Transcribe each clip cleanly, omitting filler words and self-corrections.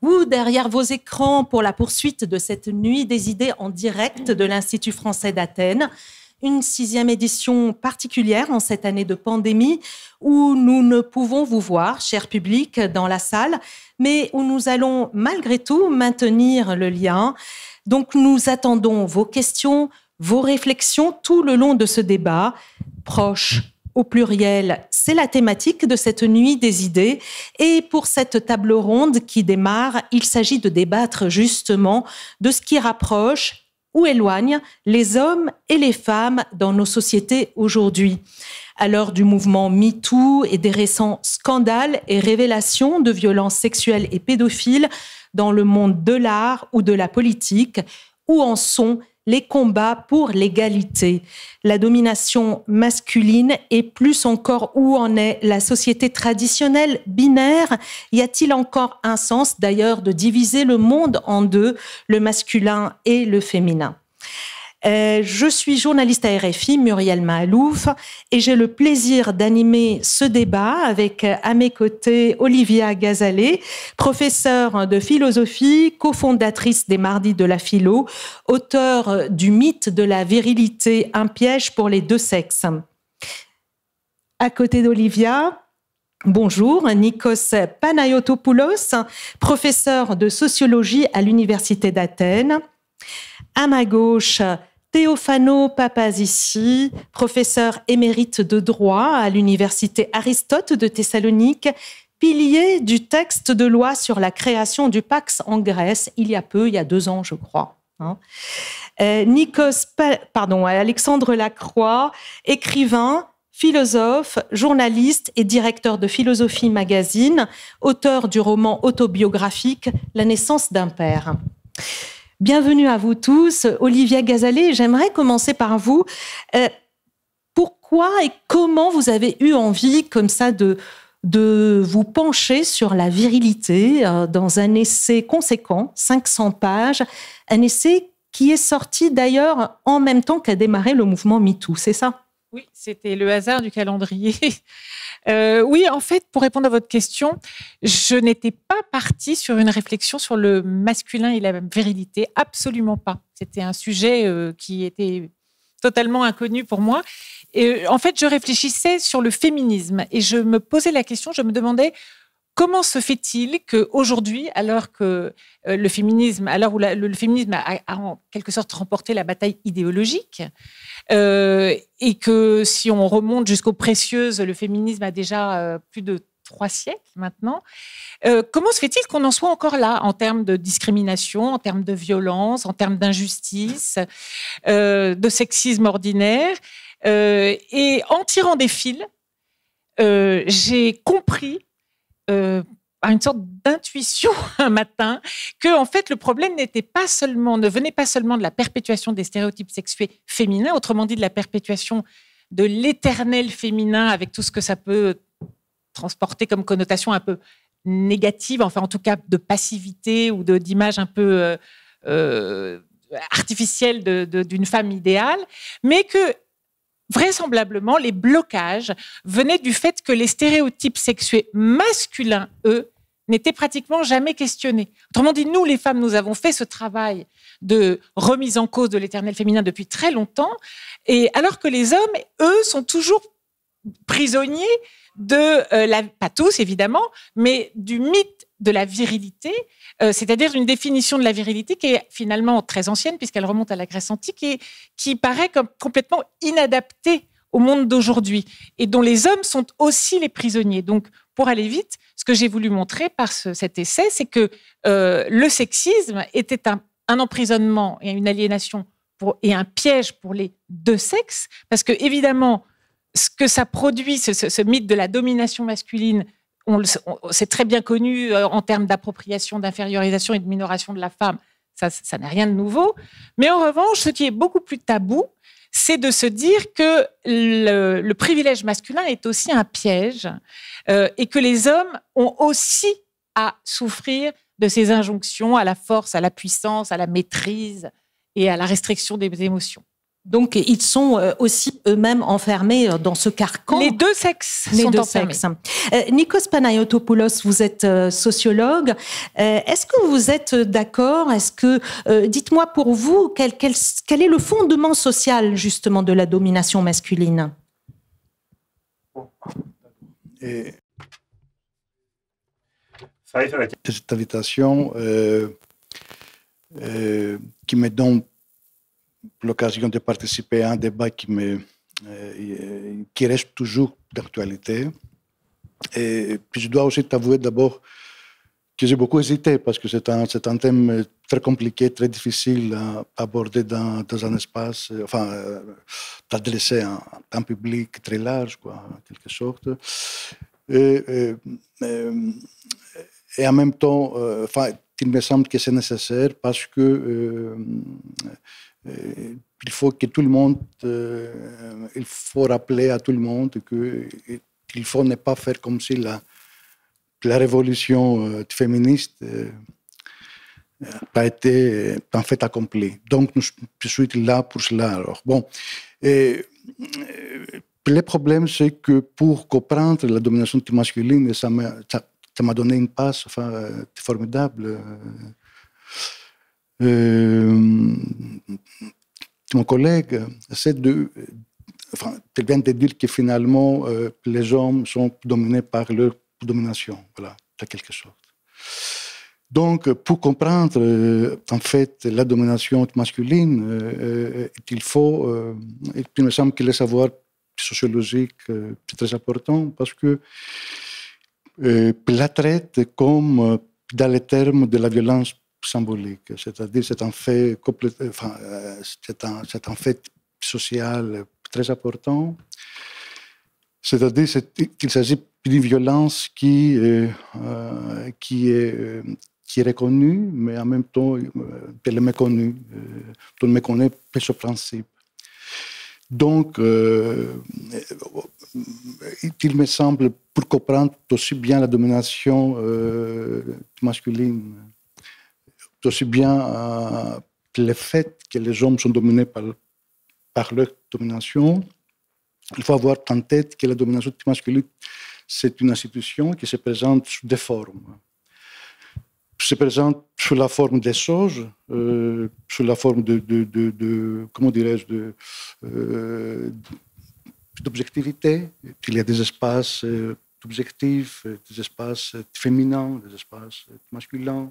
Vous, derrière vos écrans, pour la poursuite de cette nuit des idées en direct de l'Institut français d'Athènes, une 6e édition particulière en cette année de pandémie où nous ne pouvons vous voir, cher public, dans la salle, mais où nous allons malgré tout maintenir le lien. Donc nous attendons vos questions, vos réflexions tout le long de ce débat. Proche au pluriel, c'est la thématique de cette nuit des idées. Et pour cette table ronde qui démarre, il s'agit de débattre justement de ce qui rapproche ou éloigne les hommes et les femmes dans nos sociétés aujourd'hui. À l'heure du mouvement MeToo et des récents scandales et révélations de violences sexuelles et pédophiles dans le monde de l'art ou de la politique, où en sont les combats pour l'égalité, la domination masculine et plus encore où en est la société traditionnelle binaire? Y a-t-il encore un sens d'ailleurs de diviser le monde en deux, le masculin et le féminin? Je suis journaliste à RFI, Muriel Mahalouf, et j'ai le plaisir d'animer ce débat avec à mes côtés Olivia Gazalet, professeure de philosophie, cofondatrice des Mardis de la Philo, auteure du mythe de la virilité, un piège pour les deux sexes. À côté d'Olivia, bonjour, Nikos Panayotopoulos, professeur de sociologie à l'Université d'Athènes. À ma gauche, Théophano Papazissi, professeur émérite de droit à l'Université Aristote de Thessalonique, pilier du texte de loi sur la création du Pax en Grèce, il y a 2 ans, je crois. Alexandre Lacroix, écrivain, philosophe, journaliste et directeur de Philosophie Magazine, auteur du roman autobiographique La naissance d'un père. Bienvenue à vous tous. Olivia Gazalet, j'aimerais commencer par vous. Pourquoi et comment vous avez eu envie comme ça de vous pencher sur la virilité dans un essai conséquent, 500 pages, un essai qui est sorti d'ailleurs en même temps qu'a démarré le mouvement MeToo, c'est ça? Oui, c'était le hasard du calendrier. Oui, en fait, pour répondre à votre question, je n'étais pas partie sur une réflexion sur le masculin et la virilité, absolument pas. C'était un sujet qui était totalement inconnu pour moi. Et en fait, je réfléchissais sur le féminisme et je me posais la question, je me demandais comment se fait-il qu'aujourd'hui, alors que le féminisme, à l'heure où le féminisme a en quelque sorte remporté la bataille idéologique, et que si on remonte jusqu'aux Précieuses, le féminisme a déjà plus de 3 siècles maintenant, comment se fait-il qu'on en soit encore là en termes de discrimination, en termes de violence, en termes d'injustice, de sexisme ordinaire, et en tirant des fils, j'ai compris par une sorte d'intuition un matin que en fait le problème ne venait pas seulement de la perpétuation des stéréotypes sexués féminins, autrement dit de la perpétuation de l'éternel féminin avec tout ce que ça peut transporter comme connotation un peu négative, enfin en tout cas de passivité ou d'image un peu artificielle d'une femme idéale, mais que vraisemblablement, les blocages venaient du fait que les stéréotypes sexués masculins, eux, n'étaient pratiquement jamais questionnés. Autrement dit, nous, les femmes, nous avons fait ce travail de remise en cause de l'éternel féminin depuis très longtemps, et alors que les hommes, eux, sont toujours prisonniers pas tous évidemment, mais du mythe de la virilité, c'est-à-dire une définition de la virilité qui est finalement très ancienne puisqu'elle remonte à la Grèce antique et qui paraît comme complètement inadaptée au monde d'aujourd'hui et dont les hommes sont aussi les prisonniers. Donc, pour aller vite, ce que j'ai voulu montrer par cet essai, c'est que le sexisme était un emprisonnement et une aliénation et un piège pour les deux sexes, parce que évidemment, ce que ça produit, ce mythe de la domination masculine, c'est très bien connu en termes d'appropriation, d'infériorisation et de minoration de la femme. Ça n'a rien de nouveau. Mais en revanche, ce qui est beaucoup plus tabou, c'est de se dire que le privilège masculin est aussi un piège et que les hommes ont aussi à souffrir de ces injonctions à la force, à la puissance, à la maîtrise et à la restriction des émotions. Donc, ils sont aussi eux-mêmes enfermés dans ce carcan. Les deux sexes sont enfermés. Nikos Panayotopoulos, vous êtes sociologue. Est-ce que vous êtes d'accord? Dites-moi pour vous, quel est le fondement social, justement, de la domination masculine? Cette invitation qui me donne l'occasion de participer à un débat qui reste toujours d'actualité. Et puis je dois aussi t'avouer d'abord que j'ai beaucoup hésité parce que c'est un thème très compliqué, très difficile à aborder dans un espace, d'adresser à un public très large, quoi, en quelque sorte. Et en même temps, il me semble que c'est nécessaire parce que il faut que tout le monde, il faut rappeler à tout le monde qu'il faut ne pas faire comme si la révolution féministe n'a été en fait accomplie. Donc, je suis là pour cela. Alors, bon, le problème, c'est que pour comprendre la domination masculine, ça m'a donné une passe formidable. Mon collègue vient de dire que finalement, les hommes sont dominés par leur domination, voilà, de quelque sorte. Donc, pour comprendre en fait la domination masculine, il me semble que le savoir sociologique est très important parce que la traite comme dans les termes de la violence symbolique, c'est-à-dire c'est un fait c'est un fait social très important. C'est-à-dire qu'il s'agit d'une violence qui est reconnue, mais en même temps elle est méconnue. On ne méconnaît pas ce principe. Donc, il me semble, pour comprendre aussi bien la domination masculine, aussi bien le fait que les hommes sont dominés par leur domination, il faut avoir en tête que la domination masculine, c'est une institution qui se présente sous des formes. Se présente sous la forme des choses, sous la forme comment dirais-je, d'objectivité. Il y a des espaces objectifs, des espaces féminins, des espaces masculins.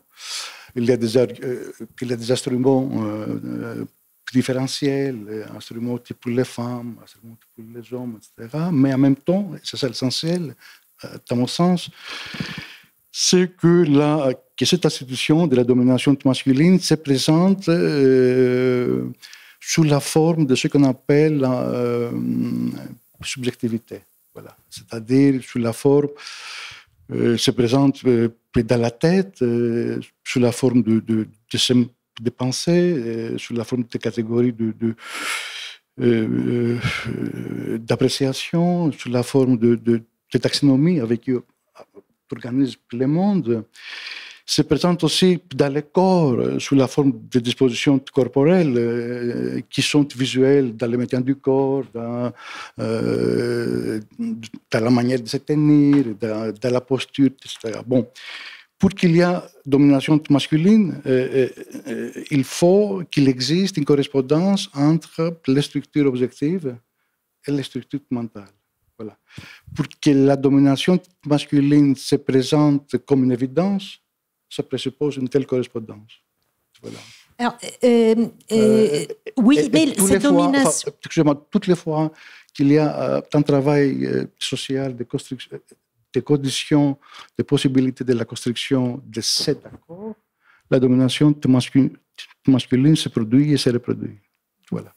Il y a des instruments différentiels, instruments pour les femmes, instruments pour les hommes, etc. Mais en même temps, c'est ça l'essentiel, à mon sens, c'est que cette institution de la domination masculine se présente sous la forme de ce qu'on appelle la subjectivité. Voilà. C'est-à-dire sous la forme, se présente dans la tête, sous la forme de pensée, sous la forme de catégories d'appréciation, sous la forme de taxonomie avec qui organise le monde, se présente aussi dans le corps sous la forme de dispositions corporelles qui sont visuelles dans le maintien du corps, dans la manière de se tenir, dans la posture, etc. Bon, pour qu'il y ait domination masculine, il faut qu'il existe une correspondance entre les structures objectives et les structures mentales. Voilà. Pour que la domination masculine se présente comme une évidence, ça présuppose une telle correspondance. Voilà. Alors, oui, mais cette domination... Excusez-moi, toutes les fois qu'il y a un travail social de construction, des conditions, des possibilités de la construction de cet accord, la domination masculine se produit et se reproduit. Voilà.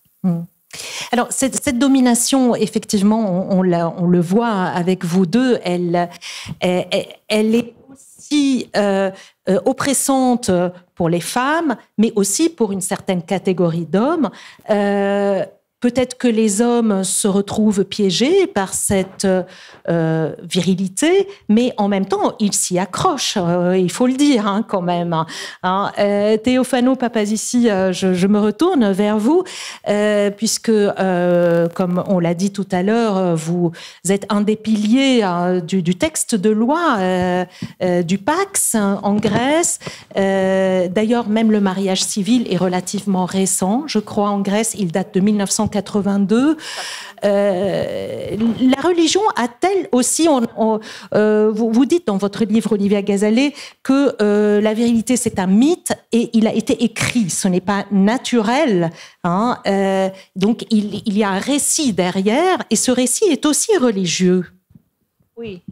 Alors, cette domination, effectivement, on le voit avec vous deux, elle est aussi oppressante pour les femmes, mais aussi pour une certaine catégorie d'hommes. peut-être que les hommes se retrouvent piégés par cette virilité, mais en même temps, ils s'y accrochent, il faut le dire quand même. Théophano Papazici, je me retourne vers vous, puisque, comme on l'a dit tout à l'heure, vous êtes un des piliers du texte de loi du Pax en Grèce. D'ailleurs, même le mariage civil est relativement récent, je crois, en Grèce. Il date de 1982. La religion a-t-elle aussi... vous dites dans votre livre, Olivia Gazalet, que la virilité, c'est un mythe et il a été écrit. Ce n'est pas naturel. Donc, il y a un récit derrière et ce récit est aussi religieux. Oui,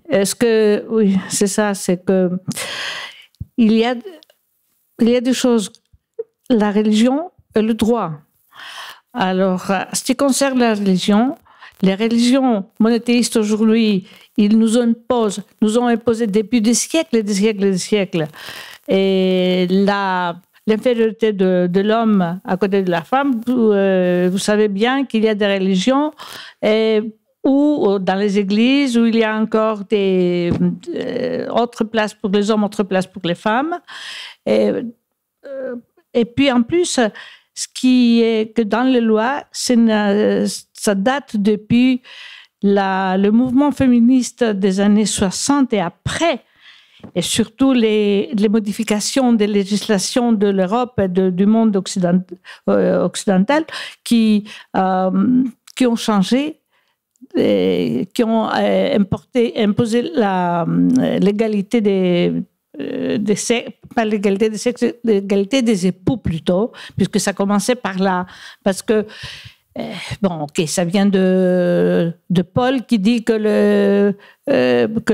oui, c'est ça. C'est que il y a des choses, la religion et le droit. Alors, ce qui concerne la religion, les religions monothéistes aujourd'hui, ils nous ont imposé depuis des siècles et des siècles et des siècles. Et l'infériorité de l'homme à côté de la femme, vous savez bien qu'il y a des religions ou dans les églises où il y a encore autre place pour les hommes, autre place pour les femmes. Et puis en plus, ce qui est que dans les lois, ça date depuis le mouvement féministe des années 60 et après, et surtout les modifications des législations de l'Europe et du monde occidental qui ont changé, qui ont imposé l'égalité pas l'égalité des sexes, l'égalité des époux plutôt, puisque ça commençait par là. Parce que, ça vient de Paul qui dit que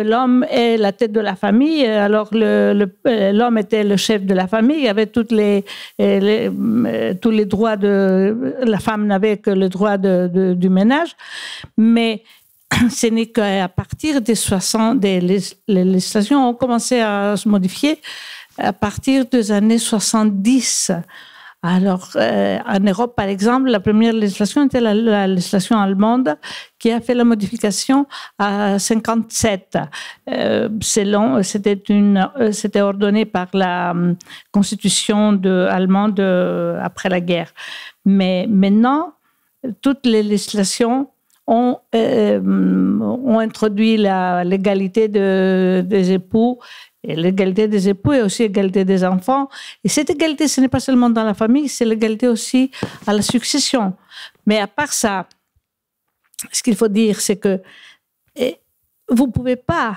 l'homme est la tête de la famille, alors l'homme était le chef de la famille, il y avait tous les droits la femme n'avait que le droit du ménage, mais ce n'est qu'à partir des 60, les législations ont commencé à se modifier à partir des années 70. Alors, en Europe, par exemple, la première législation était la législation allemande qui a fait la modification à 57. C'était ordonné par la constitution allemande après la guerre. Mais maintenant, toutes les législations ont introduit l'égalité des époux. Et l'égalité des époux et aussi l'égalité des enfants. Et cette égalité, ce n'est pas seulement dans la famille, c'est l'égalité aussi à la succession. Mais à part ça, ce qu'il faut dire, c'est que vous ne pouvez pas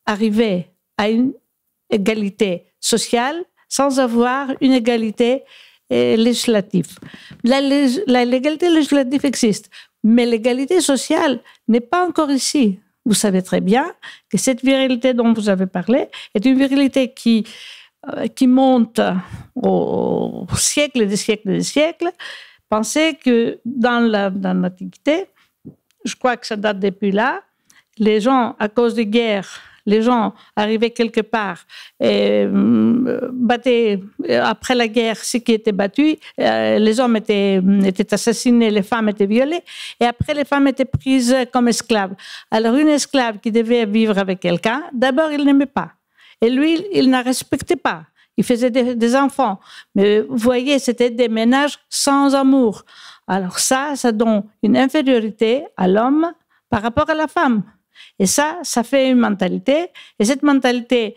arriver à une égalité sociale sans avoir une égalité législative. L'égalité législative existe, mais l'égalité sociale n'est pas encore ici. Vous savez très bien que cette virilité dont vous avez parlé est une virilité qui monte au siècle et des siècles et des siècles. Pensez que dans l'Antiquité, je crois que ça date depuis là, les gens, à cause des guerres, les gens arrivaient quelque part et battaient, après la guerre, ceux qui étaient battus, les hommes étaient assassinés, les femmes étaient violées, et après les femmes étaient prises comme esclaves. Alors une esclave qui devait vivre avec quelqu'un, d'abord il n'aimait pas, et lui, il ne respectait pas. Il faisait des enfants, mais vous voyez, c'était des ménages sans amour. Alors ça donne une infériorité à l'homme par rapport à la femme. Et ça fait une mentalité. Et cette mentalité,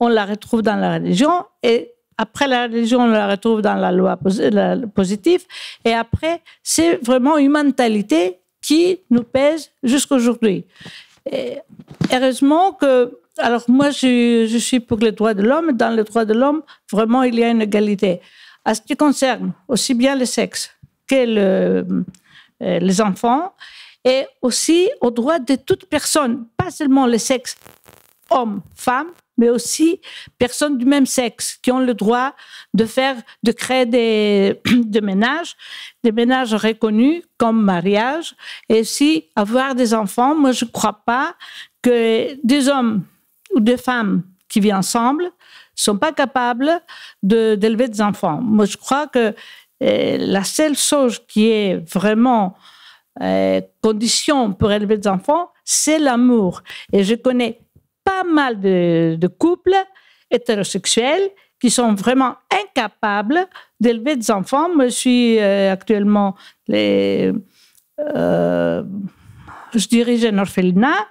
on la retrouve dans la religion. Et après la religion, on la retrouve dans la loi positive. Et après, c'est vraiment une mentalité qui nous pèse jusqu'aujourd'hui. Et heureusement que... Alors moi, je suis pour les droits de l'homme. Dans les droits de l'homme, vraiment, il y a une égalité. À ce qui concerne aussi bien le sexe que les enfants, et aussi aux droits de toute personne, pas seulement le sexe homme, femme, mais aussi personnes du même sexe qui ont le droit de créer des ménages reconnus comme mariage, et aussi avoir des enfants. Moi, je ne crois pas que des hommes ou des femmes qui vivent ensemble ne sont pas capables d'élever des enfants. Moi, je crois que la seule chose qui est vraiment condition pour élever des enfants, c'est l'amour. Et je connais pas mal de couples hétérosexuels qui sont vraiment incapables d'élever des enfants. Moi, je suis actuellement, je dirige un orphelinat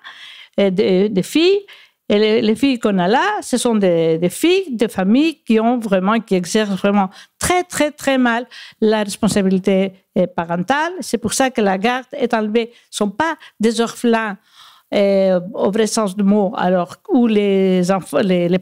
des filles. Et les filles qu'on a là, ce sont des filles de familles qui exercent vraiment très, très, très mal la responsabilité parentale. C'est pour ça que la garde est enlevée. Ce ne sont pas des orphelins au vrai sens du mot, alors où les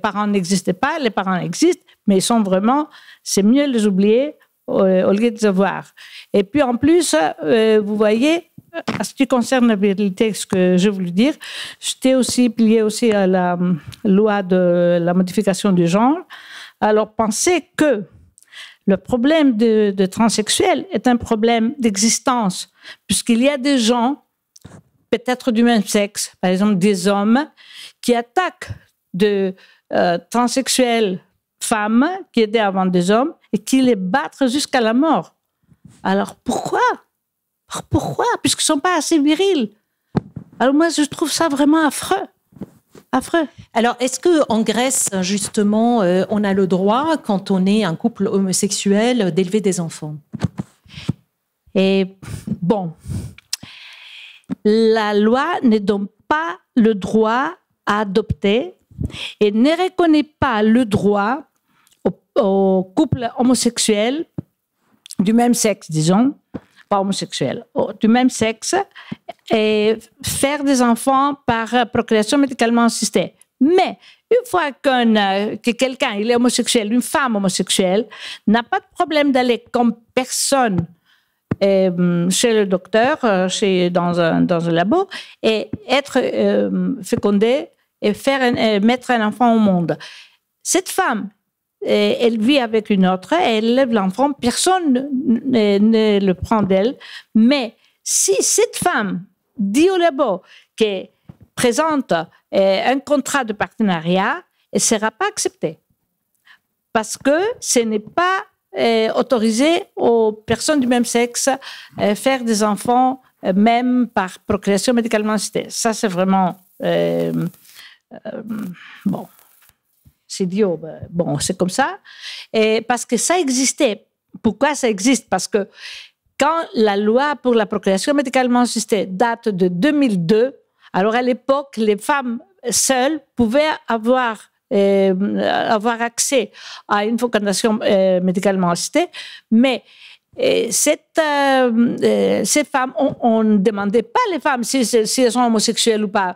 parents n'existaient pas, les parents existent, mais ils sont vraiment, c'est mieux de les oublier au lieu de les voir. Et puis en plus, vous voyez, en ce qui concerne la virilité, ce que je voulais dire, j'étais aussi pliée aussi à la loi de la modification du genre. Alors, pensez que le problème de transsexuels est un problème d'existence, puisqu'il y a des gens, peut-être du même sexe, par exemple des hommes, qui attaquent de transsexuels femmes qui étaient avant des hommes et qui les battent jusqu'à la mort. Alors, pourquoi ? Pourquoi ? Puisqu'ils ne sont pas assez virils. Alors moi, je trouve ça vraiment affreux. Affreux. Alors, est-ce qu'en Grèce, justement, on a le droit, quand on est un couple homosexuel, d'élever des enfants ? Et bon, la loi ne donne pas le droit à adopter et ne reconnaît pas le droit aux couples homosexuels du même sexe, disons, pas homosexuels, du même sexe, et faire des enfants par procréation médicalement assistée. Mais une fois que quelqu'un il est homosexuel, une femme homosexuelle, n'a pas de problème d'aller comme personne chez le docteur, dans un labo, et être fécondée et mettre un enfant au monde. Cette femme, elle vit avec une autre, elle élève l'enfant, personne ne le prend d'elle. Mais si cette femme dit au labo qu'elle présente un contrat de partenariat, elle ne sera pas acceptée. Parce que ce n'est pas autorisé aux personnes du même sexe faire des enfants, même par procréation médicalement assistée. Ça, c'est vraiment... bon... C'est idiot. Bon, c'est comme ça. Et parce que ça existait. Pourquoi ça existe ? Parce que quand la loi pour la procréation médicalement assistée date de 2002, alors à l'époque, les femmes seules pouvaient avoir accès à une fécondation médicalement assistée, mais ces femmes, on ne demandait pas les femmes si elles sont homosexuelles ou pas.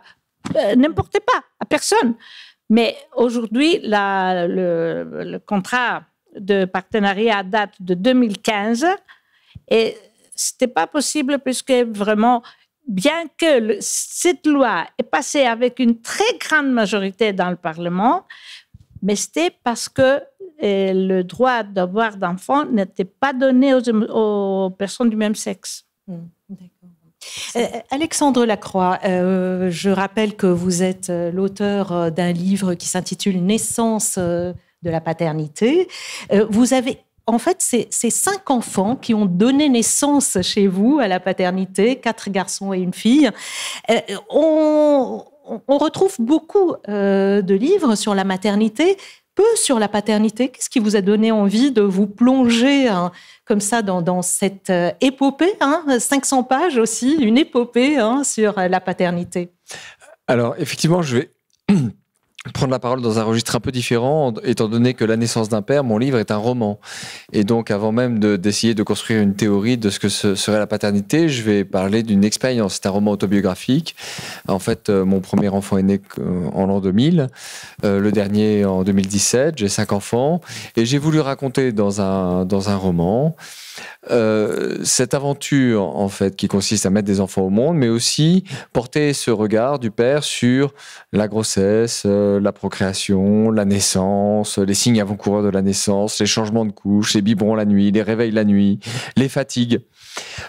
N'importe pas, à personne. Mais aujourd'hui, le contrat de partenariat date de 2015 et ce n'était pas possible puisque vraiment, bien que cette loi est passée avec une très grande majorité dans le Parlement, mais c'était parce que le droit d'avoir d'enfants n'était pas donné aux personnes du même sexe. D'accord. Alexandre Lacroix, je rappelle que vous êtes l'auteur d'un livre qui s'intitule « Naissance de la paternité ». Vous avez, en fait, c'est 5 enfants qui ont donné naissance chez vous à la paternité, 4 garçons et une fille. On retrouve beaucoup de livres sur la maternité, peu sur la paternité. Qu'est-ce qui vous a donné envie de vous plonger comme ça dans cette épopée, 500 pages aussi, une épopée sur la paternité? Alors, effectivement, je vais prendre la parole dans un registre un peu différent, étant donné que La naissance d'un père, mon livre, est un roman. Et donc, avant même d'essayer de construire une théorie de ce que serait la paternité, je vais parler d'une expérience. C'est un roman autobiographique. En fait, mon premier enfant est né en l'an 2000, le dernier en 2017. J'ai 5 enfants. Et j'ai voulu raconter dans un roman cette aventure, en fait, qui consiste à mettre des enfants au monde, mais aussi porter ce regard du père sur la grossesse, la procréation, la naissance, les signes avant-coureurs de la naissance, les changements de couche, les biberons la nuit, les réveils la nuit, les fatigues.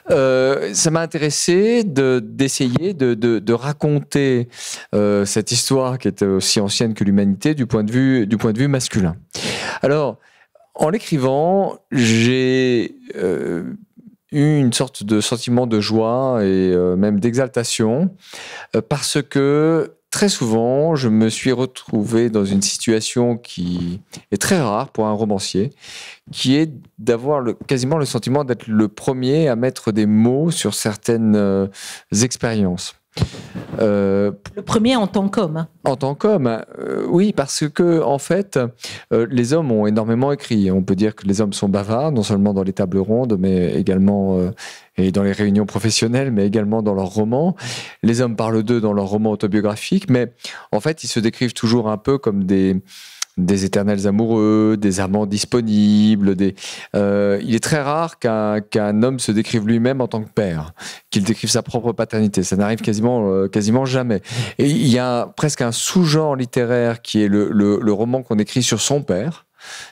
Ça m'a intéressé d'essayer de raconter cette histoire qui est aussi ancienne que l'humanité du point de vue masculin. Alors, En l'écrivant, j'ai eu une sorte de sentiment de joie et même d'exaltation parce que très souvent, je me suis retrouvé dans une situation qui est très rare pour un romancier, qui est d'avoir quasiment le sentiment d'être le premier à mettre des mots sur certaines expériences. Le premier en tant qu'homme. En tant qu'homme, oui, parce que en fait, les hommes ont énormément écrit. On peut dire que les hommes sont bavards, non seulement dans les tables rondes, mais également et dans les réunions professionnelles, mais également dans leurs romans. Les hommes parlent d'eux dans leurs romans autobiographiques, mais en fait, ils se décrivent toujours un peu comme des éternels amoureux, des amants disponibles. Il est très rare qu'un homme se décrive lui-même en tant que père, qu'il décrive sa propre paternité. Ça n'arrive quasiment jamais. Et il y a presque un sous-genre littéraire qui est le roman qu'on écrit sur son père,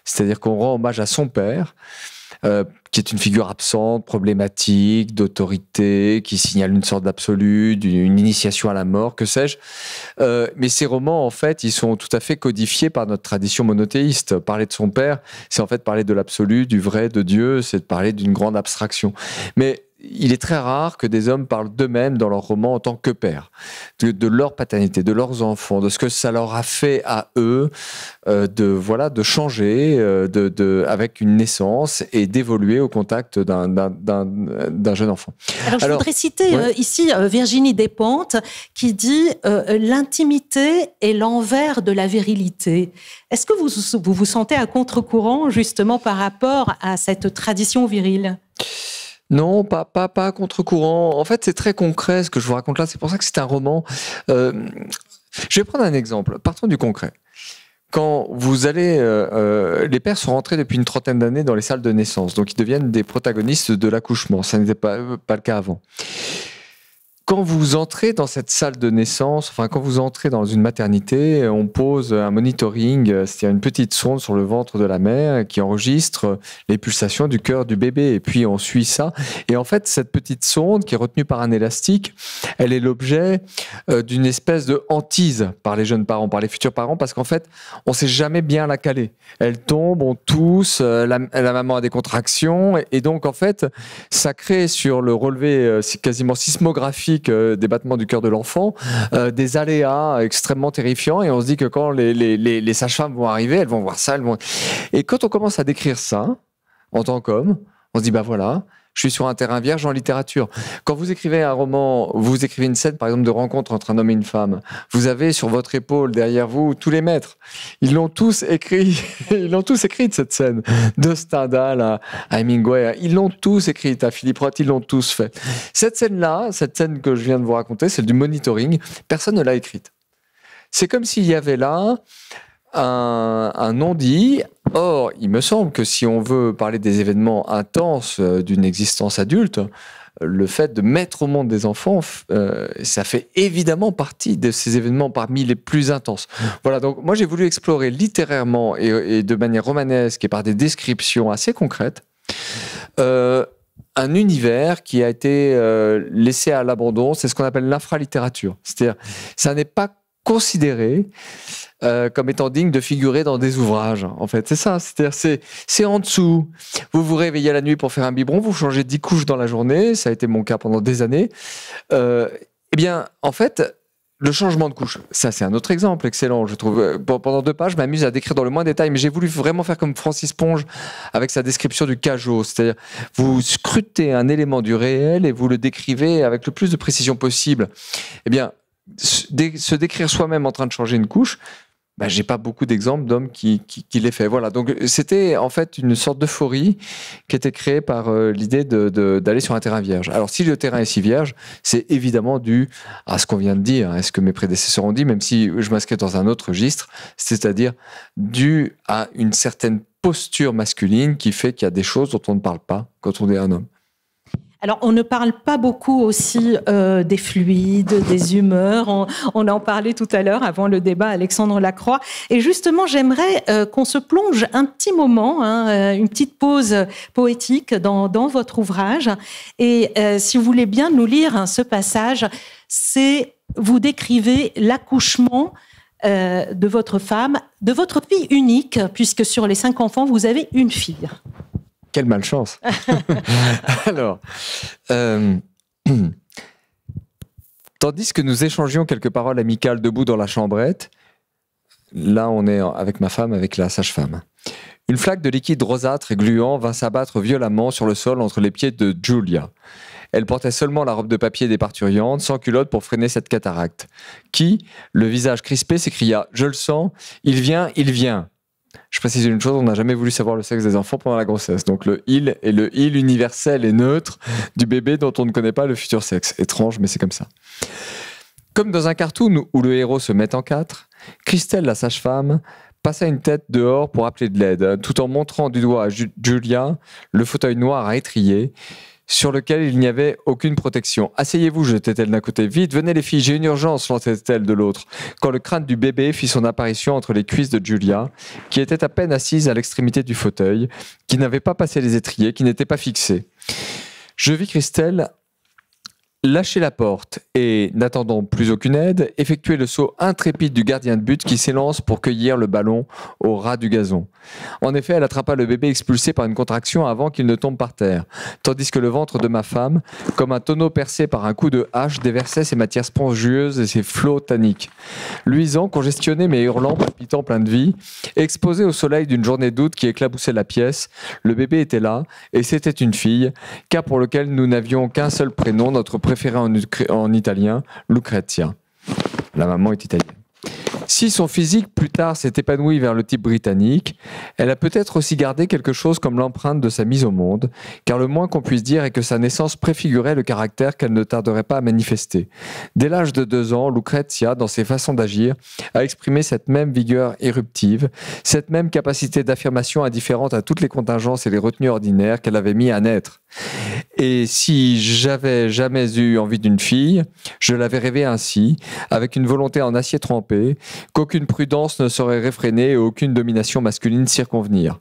c'est-à-dire qu'on rend hommage à son père, qui est une figure absente, problématique, d'autorité, qui signale une sorte d'absolu, une initiation à la mort, que sais-je. Mais ces romans, en fait, ils sont tout à fait codifiés par notre tradition monothéiste. Parler de son père, c'est en fait parler de l'absolu, du vrai, de Dieu, c'est de parler d'une grande abstraction. Mais il est très rare que des hommes parlent d'eux-mêmes dans leurs romans en tant que pères, de leur paternité, de leurs enfants, de ce que ça leur a fait à eux, de changer avec une naissance et d'évoluer au contact d'un jeune enfant. Alors, je voudrais citer ici Virginie Despentes qui dit l'intimité est l'envers de la virilité. Est-ce que vous vous sentez à contre-courant justement par rapport à cette tradition virile ? Non, pas à contre-courant. En fait, c'est très concret ce que je vous raconte là. C'est pour ça que c'est un roman. Je vais prendre un exemple. Partons du concret. Quand vous allez... les pères sont rentrés depuis une trentaine d'années dans les salles de naissance. Donc, ils deviennent des protagonistes de l'accouchement. Ça n'était pas le cas avant. Quand vous entrez dans cette salle de naissance, enfin quand vous entrez dans une maternité, on pose un monitoring, c'est-à-dire une petite sonde sur le ventre de la mère qui enregistre les pulsations du cœur du bébé. Et puis on suit ça. Et en fait, cette petite sonde qui est retenue par un élastique, elle est l'objet d'une espèce de hantise par les jeunes parents, par les futurs parents, parce qu'en fait, on ne sait jamais bien la caler. Elle tombe, on tousse, la maman a des contractions. Et donc en fait, ça crée sur le relevé quasiment sismographique des battements du cœur de l'enfant, des aléas extrêmement terrifiants, et on se dit que quand les sages-femmes vont arriver, elles vont voir ça, Et quand on commence à décrire ça, en tant qu'homme, on se dit, bah voilà, je suis sur un terrain vierge en littérature. Quand vous écrivez un roman, vous écrivez une scène, par exemple, de rencontre entre un homme et une femme, vous avez sur votre épaule, derrière vous, tous les maîtres. Ils l'ont tous écrit de cette scène. De Stendhal à Hemingway, ils l'ont tous écrite. À Philippe Roth, ils l'ont tous fait. Cette scène que je viens de vous raconter, celle du monitoring, personne ne l'a écrite. C'est comme s'il y avait là un non-dit. Or, il me semble que si on veut parler des événements intenses d'une existence adulte, le fait de mettre au monde des enfants, ça fait évidemment partie de ces événements parmi les plus intenses. Voilà, donc moi j'ai voulu explorer littérairement et de manière romanesque et par des descriptions assez concrètes un univers qui a été laissé à l'abandon. C'est ce qu'on appelle l'infralittérature. C'est-à-dire, ça n'est pas considéré comme étant digne de figurer dans des ouvrages. En fait, c'est ça. C'est-à-dire, c'est en dessous. Vous vous réveillez la nuit pour faire un biberon, vous changez 10 couches dans la journée. Ça a été mon cas pendant des années. Eh bien, en fait, le changement de couche, ça c'est un autre exemple excellent, je trouve. Pendant 2 pages, je m'amuse à décrire dans le moins détail, mais j'ai voulu vraiment faire comme Francis Ponge avec sa description du cajot. C'est-à-dire, vous scrutez un élément du réel et vous le décrivez avec le plus de précision possible. Eh bien, se décrire soi-même en train de changer une couche, j'ai pas beaucoup d'exemples d'hommes qui l'aient fait. Voilà. Donc, c'était en fait une sorte d'euphorie qui était créée par l'idée d'aller sur un terrain vierge. Alors, si le terrain est si vierge, c'est évidemment dû à ce qu'on vient de dire, à ce que mes prédécesseurs ont dit, même si je m'inscris dans un autre registre, c'est-à-dire dû à une certaine posture masculine qui fait qu'il y a des choses dont on ne parle pas quand on est un homme. Alors, on ne parle pas beaucoup aussi des fluides, des humeurs. On en parlait tout à l'heure avant le débat, Alexandre Lacroix. Et justement, j'aimerais qu'on se plonge un petit moment, une petite pause poétique dans votre ouvrage. Et si vous voulez bien nous lire ce passage, vous décrivez l'accouchement de votre femme, de votre fille unique, puisque sur les 5 enfants, vous avez une fille. Quelle malchance. Alors, tandis que nous échangions quelques paroles amicales debout dans la chambrette, là on est avec ma femme, avec la sage-femme. Une flaque de liquide rosâtre et gluant vint s'abattre violemment sur le sol entre les pieds de Julia. Elle portait seulement la robe de papier des parturientes, sans culotte pour freiner cette cataracte. Qui, le visage crispé, s'écria « Je le sens, il vient, il vient ». Je précise une chose, on n'a jamais voulu savoir le sexe des enfants pendant la grossesse. Donc le « il » est le « il » universel et neutre du bébé dont on ne connaît pas le futur sexe. Étrange, mais c'est comme ça. Comme dans un cartoon où le héros se met en 4, Christelle, la sage-femme, passa une tête dehors pour appeler de l'aide, tout en montrant du doigt à Julia le fauteuil noir à étrier, sur lequel il n'y avait aucune protection. « Asseyez-vous » jetait-elle d'un côté. « Vite, venez les filles, j'ai une urgence » lançait-elle de l'autre, quand le crâne du bébé fit son apparition entre les cuisses de Julia, qui était à peine assise à l'extrémité du fauteuil, qui n'avait pas passé les étriers, qui n'était pas fixée. Je vis Christelle lâcher la porte et, n'attendant plus aucune aide, effectuer le saut intrépide du gardien de but qui s'élance pour cueillir le ballon au ras du gazon. En effet, elle attrapa le bébé expulsé par une contraction avant qu'il ne tombe par terre, tandis que le ventre de ma femme, comme un tonneau percé par un coup de hache, déversait ses matières spongieuses et ses flots tanniques. Luisant, congestionné mais hurlant, palpitant, plein de vie, exposé au soleil d'une journée d'août qui éclaboussait la pièce, le bébé était là, et c'était une fille, cas pour lequel nous n'avions qu'un seul prénom, notre préféré en italien, Lucrezia. La maman est italienne. Si son physique plus tard s'est épanoui vers le type britannique, elle a peut-être aussi gardé quelque chose comme l'empreinte de sa mise au monde, car le moins qu'on puisse dire est que sa naissance préfigurait le caractère qu'elle ne tarderait pas à manifester. Dès l'âge de 2 ans, Lucrezia, dans ses façons d'agir, a exprimé cette même vigueur éruptive, cette même capacité d'affirmation indifférente à toutes les contingences et les retenues ordinaires qu'elle avait mis à naître. Et si j'avais jamais eu envie d'une fille, je l'avais rêvé ainsi, avec une volonté en acier trempé, qu'aucune prudence ne saurait réfréner et aucune domination masculine circonvenir.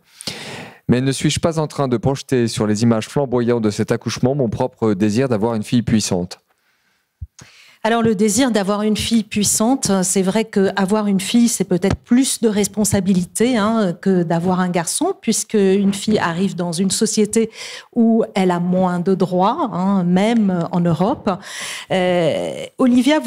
Mais ne suis-je pas en train de projeter sur les images flamboyantes de cet accouchement mon propre désir d'avoir une fille puissante ? Alors le désir d'avoir une fille puissante, c'est vrai qu'avoir une fille, c'est peut-être plus de responsabilité que d'avoir un garçon, puisque une fille arrive dans une société où elle a moins de droits, même en Europe. Olivia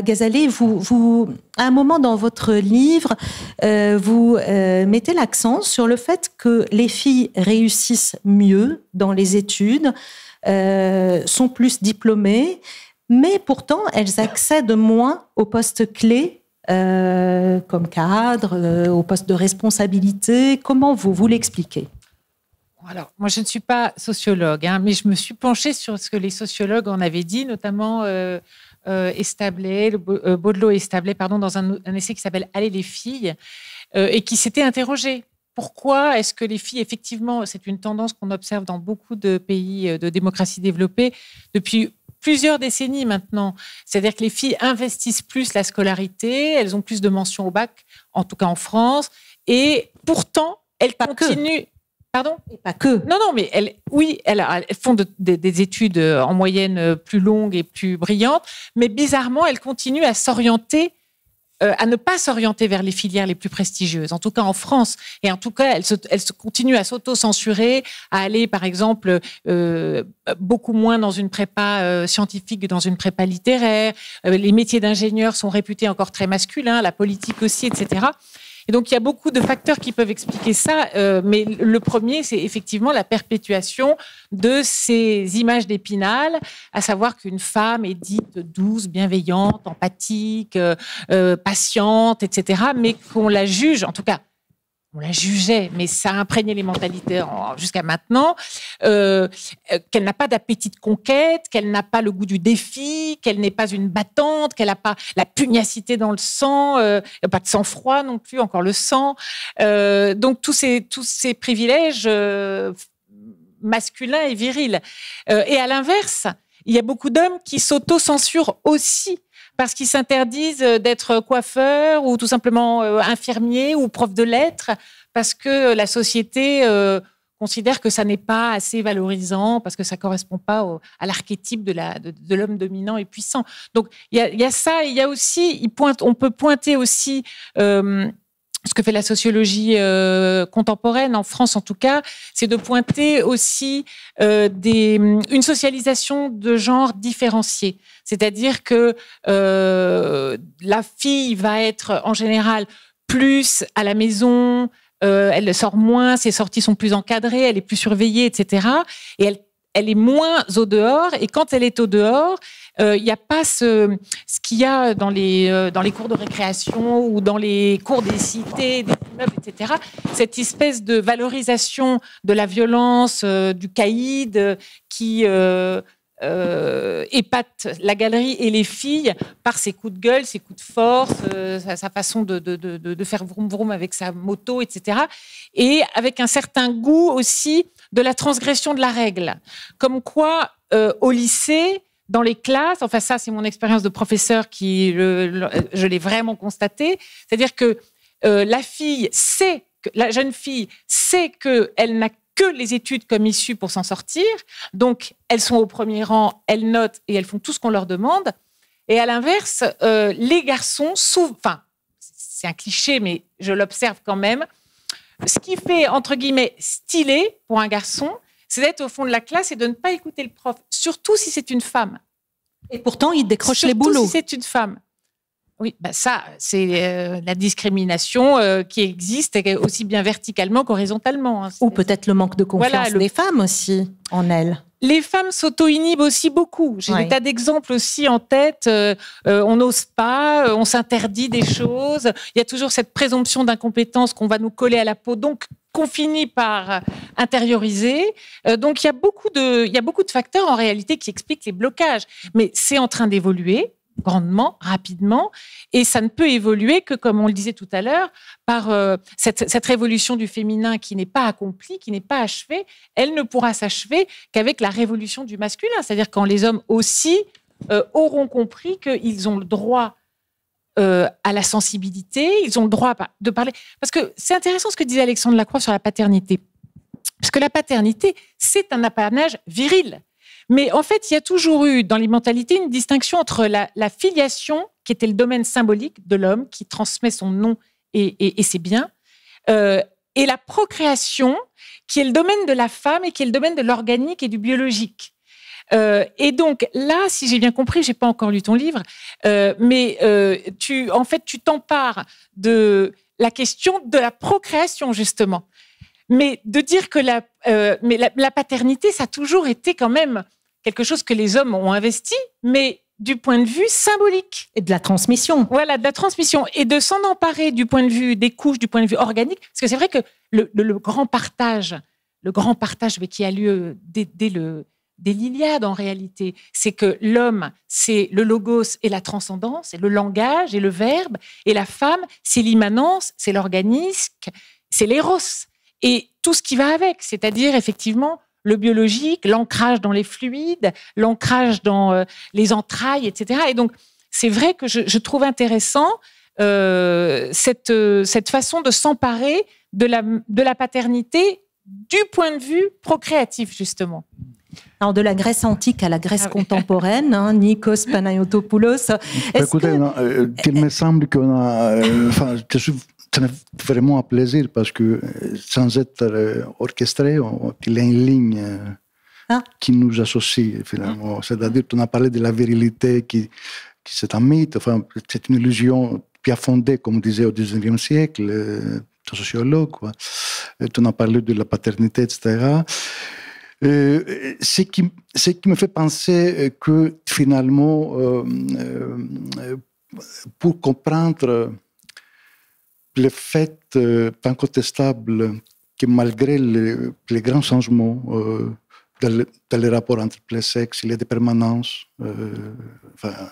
Gazalet, vous, à un moment dans votre livre, vous mettez l'accent sur le fait que les filles réussissent mieux dans les études, sont plus diplômées, mais pourtant, elles accèdent moins aux postes clés, comme cadre, aux postes de responsabilité. Comment vous l'expliquez ? Alors, moi, je ne suis pas sociologue, mais je me suis penchée sur ce que les sociologues en avaient dit, notamment Baudelot et Establet, dans un essai qui s'appelle « Allez les filles », et qui s'était interrogé. Pourquoi est-ce que les filles, effectivement, c'est une tendance qu'on observe dans beaucoup de pays de démocratie développée depuis plusieurs décennies maintenant. C'est-à-dire que les filles investissent plus la scolarité, elles ont plus de mentions au bac, en tout cas en France, et pourtant, elles continuent... Pardon ? Et pas que. Non, mais elles font des études en moyenne plus longues et plus brillantes, mais bizarrement, elles continuent à s'orienter, à ne pas s'orienter vers les filières les plus prestigieuses, en tout cas en France. Et en tout cas, elles continuent à s'auto-censurer, à aller, par exemple, beaucoup moins dans une prépa scientifique que dans une prépa littéraire. Les métiers d'ingénieur sont réputés encore très masculins, la politique aussi, etc. Et donc, il y a beaucoup de facteurs qui peuvent expliquer ça, mais le premier, c'est effectivement la perpétuation de ces images d'Épinal, à savoir qu'une femme est dite douce, bienveillante, empathique, patiente, etc., mais qu'on la juge, en tout cas, on la jugeait, mais ça a imprégné les mentalités jusqu'à maintenant, qu'elle n'a pas d'appétit de conquête, qu'elle n'a pas le goût du défi, qu'elle n'est pas une battante, qu'elle n'a pas la pugnacité dans le sang, pas de sang-froid non plus, encore le sang. Donc tous ces privilèges masculins et virils. Et à l'inverse, il y a beaucoup d'hommes qui s'auto-censurent aussi, parce qu'ils s'interdisent d'être coiffeurs ou tout simplement infirmiers ou profs de lettres, parce que la société considèrent que ça n'est pas assez valorisant parce que ça correspond pas à l'archétype de l'homme dominant et puissant. Donc il y a ça, il y a aussi, on peut pointer aussi ce que fait la sociologie contemporaine, en France en tout cas, c'est de pointer aussi une socialisation de genre différenciée. C'est-à-dire que la fille va être en général plus à la maison, elle sort moins, ses sorties sont plus encadrées, elle est plus surveillée, etc. Et elle est moins au dehors. Et quand elle est au dehors, il n'y a pas ce qu'il y a dans les cours de récréation ou dans les cours des cités, des immeubles, etc. Cette espèce de valorisation de la violence, du caïd qui épate la galerie et les filles par ses coups de gueule, ses coups de force, sa façon de faire vroom vroom avec sa moto, etc. Et avec un certain goût aussi de la transgression de la règle. Comme quoi, au lycée, dans les classes, enfin ça c'est mon expérience de professeur je l'ai vraiment constaté, c'est-à-dire que la jeune fille sait qu'elle n'a que les études comme issue pour s'en sortir, donc elles sont au premier rang, elles notent et elles font tout ce qu'on leur demande. Et à l'inverse, les garçons, enfin c'est un cliché mais je l'observe quand même, ce qui fait entre guillemets stylé pour un garçon, c'est d'être au fond de la classe et de ne pas écouter le prof, surtout si c'est une femme. Et pourtant, il décroche les boulots. Surtout si c'est une femme. Oui, ça, c'est la discrimination qui existe aussi bien verticalement qu'horizontalement. Hein. Ou peut-être le manque de confiance des femmes aussi en elles. Les femmes s'auto-inhibent aussi beaucoup. J'ai des tas d'exemples aussi en tête. On n'ose pas, on s'interdit des choses. Il y a toujours cette présomption d'incompétence qu'on va nous coller à la peau, donc qu'on finit par intérioriser. Donc il y a beaucoup de facteurs en réalité qui expliquent les blocages. Mais c'est en train d'évoluer grandement, rapidement, et ça ne peut évoluer que, comme on le disait tout à l'heure, par cette révolution du féminin qui n'est pas accomplie, qui n'est pas achevée. Elle ne pourra s'achever qu'avec la révolution du masculin, c'est-à-dire quand les hommes aussi auront compris qu'ils ont le droit à la sensibilité, ils ont le droit de parler. Parce que c'est intéressant ce que disait Alexandre Lacroix sur la paternité, parce que la paternité, c'est un apanage viril. Mais en fait, il y a toujours eu dans les mentalités une distinction entre la filiation, qui était le domaine symbolique de l'homme, qui transmet son nom et ses biens, et la procréation, qui est le domaine de la femme et qui est le domaine de l'organique et du biologique. Et donc là, si j'ai bien compris, j'ai pas encore lu ton livre, mais tu t'empares de la question de la procréation justement. Mais de dire que la paternité, ça a toujours été quand même quelque chose que les hommes ont investi, mais du point de vue symbolique. Et de la transmission. Voilà, de la transmission. Et de s'en emparer du point de vue des couches, du point de vue organique. Parce que c'est vrai que le grand partage mais qui a lieu dès l'Iliade en réalité, c'est que l'homme, c'est le logos et la transcendance, c'est le langage et le verbe, et la femme, c'est l'immanence, c'est l'organisme, c'est l'éros. Et tout ce qui va avec, c'est-à-dire effectivement le biologique, l'ancrage dans les fluides, l'ancrage dans les entrailles, etc. Et donc, c'est vrai que je trouve intéressant cette façon de s'emparer de la paternité du point de vue procréatif, justement. Alors, de la Grèce antique à la Grèce contemporaine, Nikos Panayotopoulos. Écoutez, il me semble qu'on a... ça n'est vraiment un plaisir parce que sans être orchestré, il y a une ligne qui nous associe finalement. C'est-à-dire qu'on a parlé de la virilité qui c'est un mythe, c'est une illusion bien fondée, comme on disait au XIXe siècle, un sociologue. On a parlé de la paternité, etc. Ce qui me fait penser que finalement, pour comprendre le fait incontestable que malgré les grands changements dans les rapports entre les sexes, il y a des permanences, la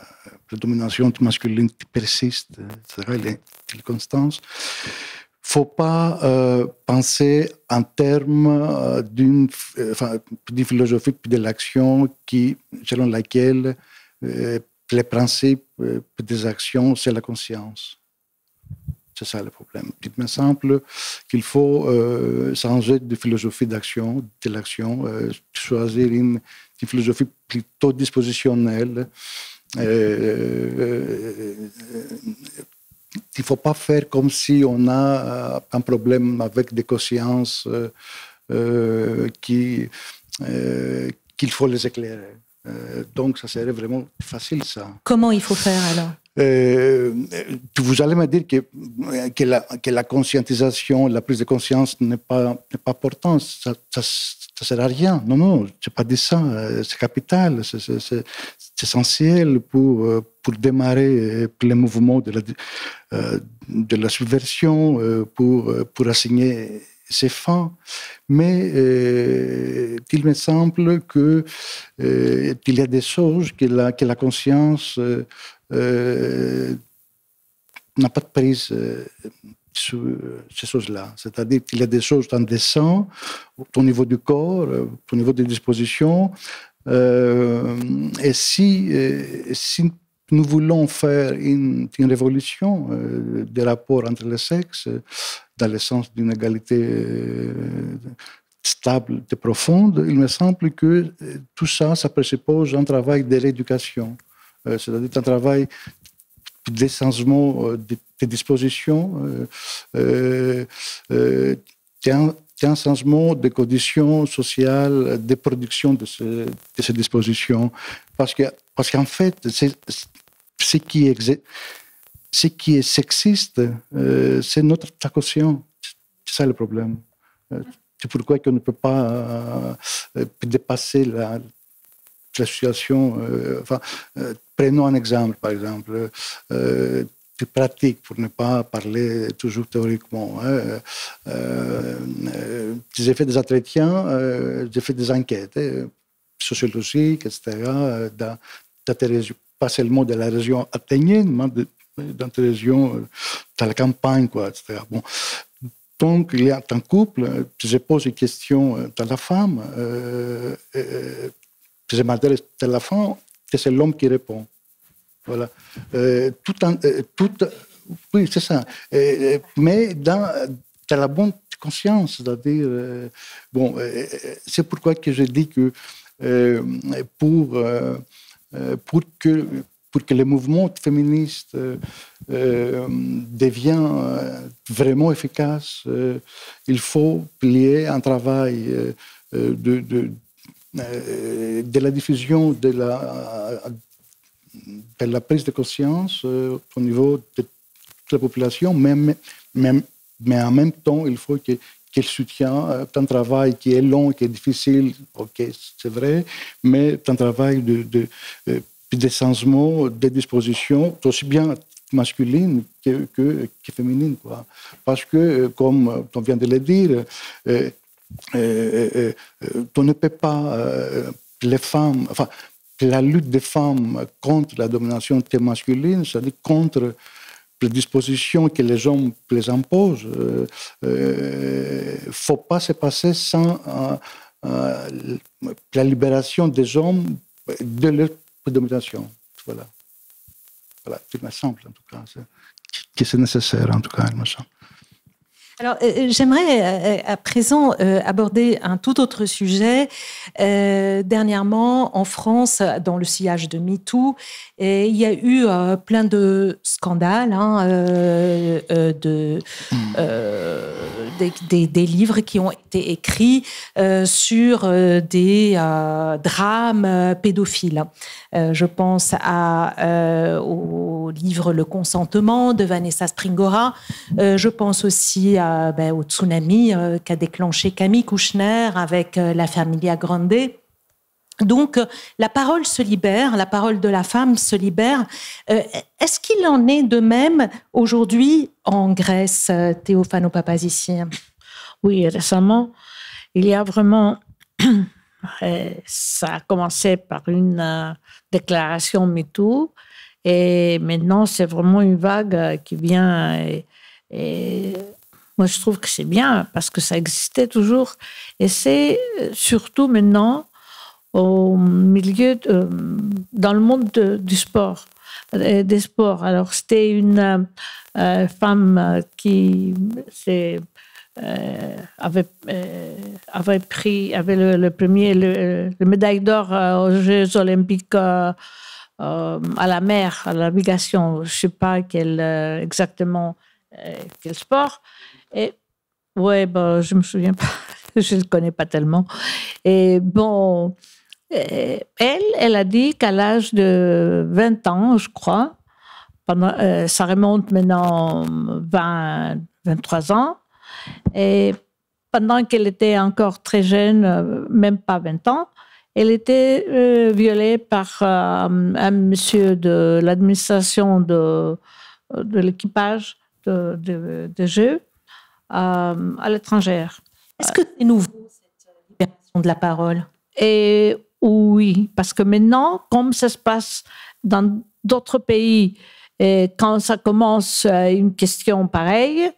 domination masculine persiste, etc., il y a une constance. Il ne faut pas penser en termes d'une philosophie de l'action selon laquelle les principes des actions, c'est la conscience. C'est ça le problème. Il me semble qu'il faut changer de philosophie d'action, de l'action, choisir une philosophie plutôt dispositionnelle. Il ne faut pas faire comme si on a un problème avec des consciences qu'il faut les éclairer. Donc, ça serait vraiment facile, ça. Comment il faut faire, alors? Vous allez me dire que la conscientisation, la prise de conscience n'est pas importante. Ça ne sert à rien. Non, je n'ai pas dit ça. C'est capital, c'est essentiel pour démarrer les mouvements de la subversion, pour assigner ses fins. Mais il me semble qu'il y a des choses que la conscience n'a pas de prise sur ces choses-là. C'est-à-dire qu'il y a des choses dans le sang, au niveau du corps, au niveau des dispositions. Et si nous voulons faire une révolution des rapports entre les sexes, dans le sens d'une égalité stable et profonde, il me semble que tout ça, ça présuppose un travail de rééducation. C'est-à-dire un travail de changement des dispositions, un changement des conditions sociales de production de ces dispositions. Parce qu'en fait, ce qui est sexiste, c'est notre inconscient. C'est ça le problème. C'est pourquoi on ne peut pas dépasser la situation. Prenons un exemple, par exemple, plus pratique, pour ne pas parler toujours théoriquement. J'ai fait des entretiens, j'ai fait des enquêtes sociologiques, etc., dans des régions, pas seulement de la région athénienne, mais dans des régions, dans la campagne, quoi, etc. Bon. Donc, il y a un couple, je pose une question à la femme, je m'adresse à la femme, et c'est l'homme qui répond. Voilà. Oui, c'est ça. Mais dans la bonne conscience, c'est-à-dire, c'est pourquoi que je dis que pour que le mouvement féministe devienne vraiment efficace, il faut plier un travail de la diffusion de la prise de conscience au niveau de toute la population, mais en même temps, il faut qu'elle soutienne un travail qui est long, qui est difficile, ok, c'est vrai, mais un travail de changement, de disposition, aussi bien masculine que féminine, quoi. Parce que, comme on vient de le dire, on ne peut pas les femmes, enfin, la lutte des femmes contre la domination masculine, c'est-à-dire contre les dispositions que les hommes les imposent, ne faut pas se passer sans la libération des hommes de leur domination. Voilà. Voilà, il me semble, en tout cas, que c'est nécessaire, en tout cas, il me semble. Alors, j'aimerais à présent aborder un tout autre sujet. Dernièrement, en France, dans le sillage de MeToo, il y a eu plein de scandales, des livres qui ont été écrits sur des drames pédophiles. Je pense au livre Le consentement de Vanessa Springora. Je pense aussi au tsunami qu'a déclenché Camille Kouchner avec la Familia Grande. Donc, la parole se libère, la parole de la femme se libère. Est-ce qu'il en est de même aujourd'hui en Grèce, Théophano Papazici? Oui, récemment, il y a vraiment... ça a commencé par une déclaration MeToo et maintenant, c'est vraiment une vague qui vient et moi, je trouve que c'est bien parce que ça existait toujours. Et c'est surtout maintenant au milieu, dans le monde du sport. des sports. Alors, c'était une femme qui avait le médaille d'or aux Jeux Olympiques à la mer, à la navigation. Je ne sais pas exactement quel sport. Et ouais, je ne me souviens pas. Je ne le connais pas tellement. Et bon, elle a dit qu'à l'âge de 20 ans, je crois, ça remonte maintenant 23 ans, et pendant qu'elle était encore très jeune, même pas 20 ans, elle était violée par un monsieur de l'administration de l'équipage de jeu à l'étranger. Est-ce que c'est nouveau, cette libération de la parole? Et oui, parce que maintenant, comme ça se passe dans d'autres pays, et quand ça commence une question pareille,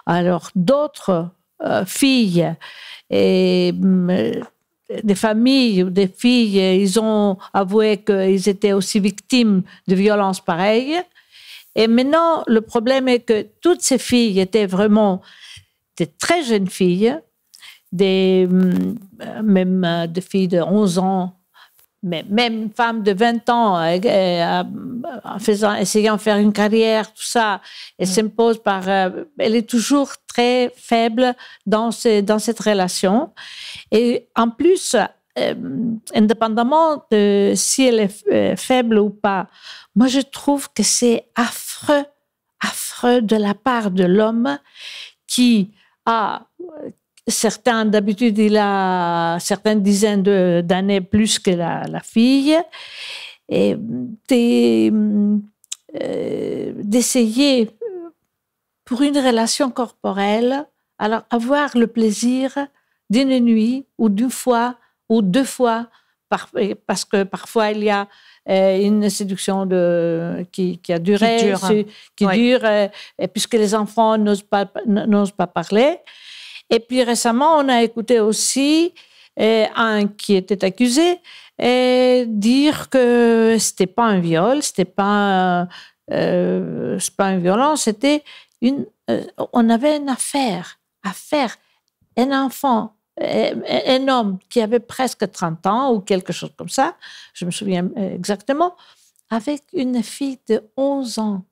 alors d'autres filles et des familles ou des filles, ils ont avoué qu'ils étaient aussi victimes de violences pareilles. Et maintenant, le problème est que toutes ces filles étaient vraiment des très jeunes filles, même des filles de 11 ans, mais même une femme de 20 ans, essayant de faire une carrière, tout ça, elle s'impose elle est toujours très faible dans cette relation. Et en plus, indépendamment de si elle est faible ou pas, moi je trouve que c'est affreux de la part de l'homme qui a... D'habitude, il a certaines dizaines d'années plus que la fille, et d'essayer, pour une relation corporelle, alors avoir le plaisir d'une nuit ou d'une fois ou 2 fois, parce que parfois il y a une séduction qui a duré, qui dure, puisque les enfants n'osent pas parler. Et puis récemment, on a écouté aussi un qui était accusé dire que c'était pas un viol, c'est pas une violence, c'était on avait une affaire, un enfant, un homme qui avait presque 30 ans ou quelque chose comme ça, je me souviens exactement, avec une fille de 11 ans.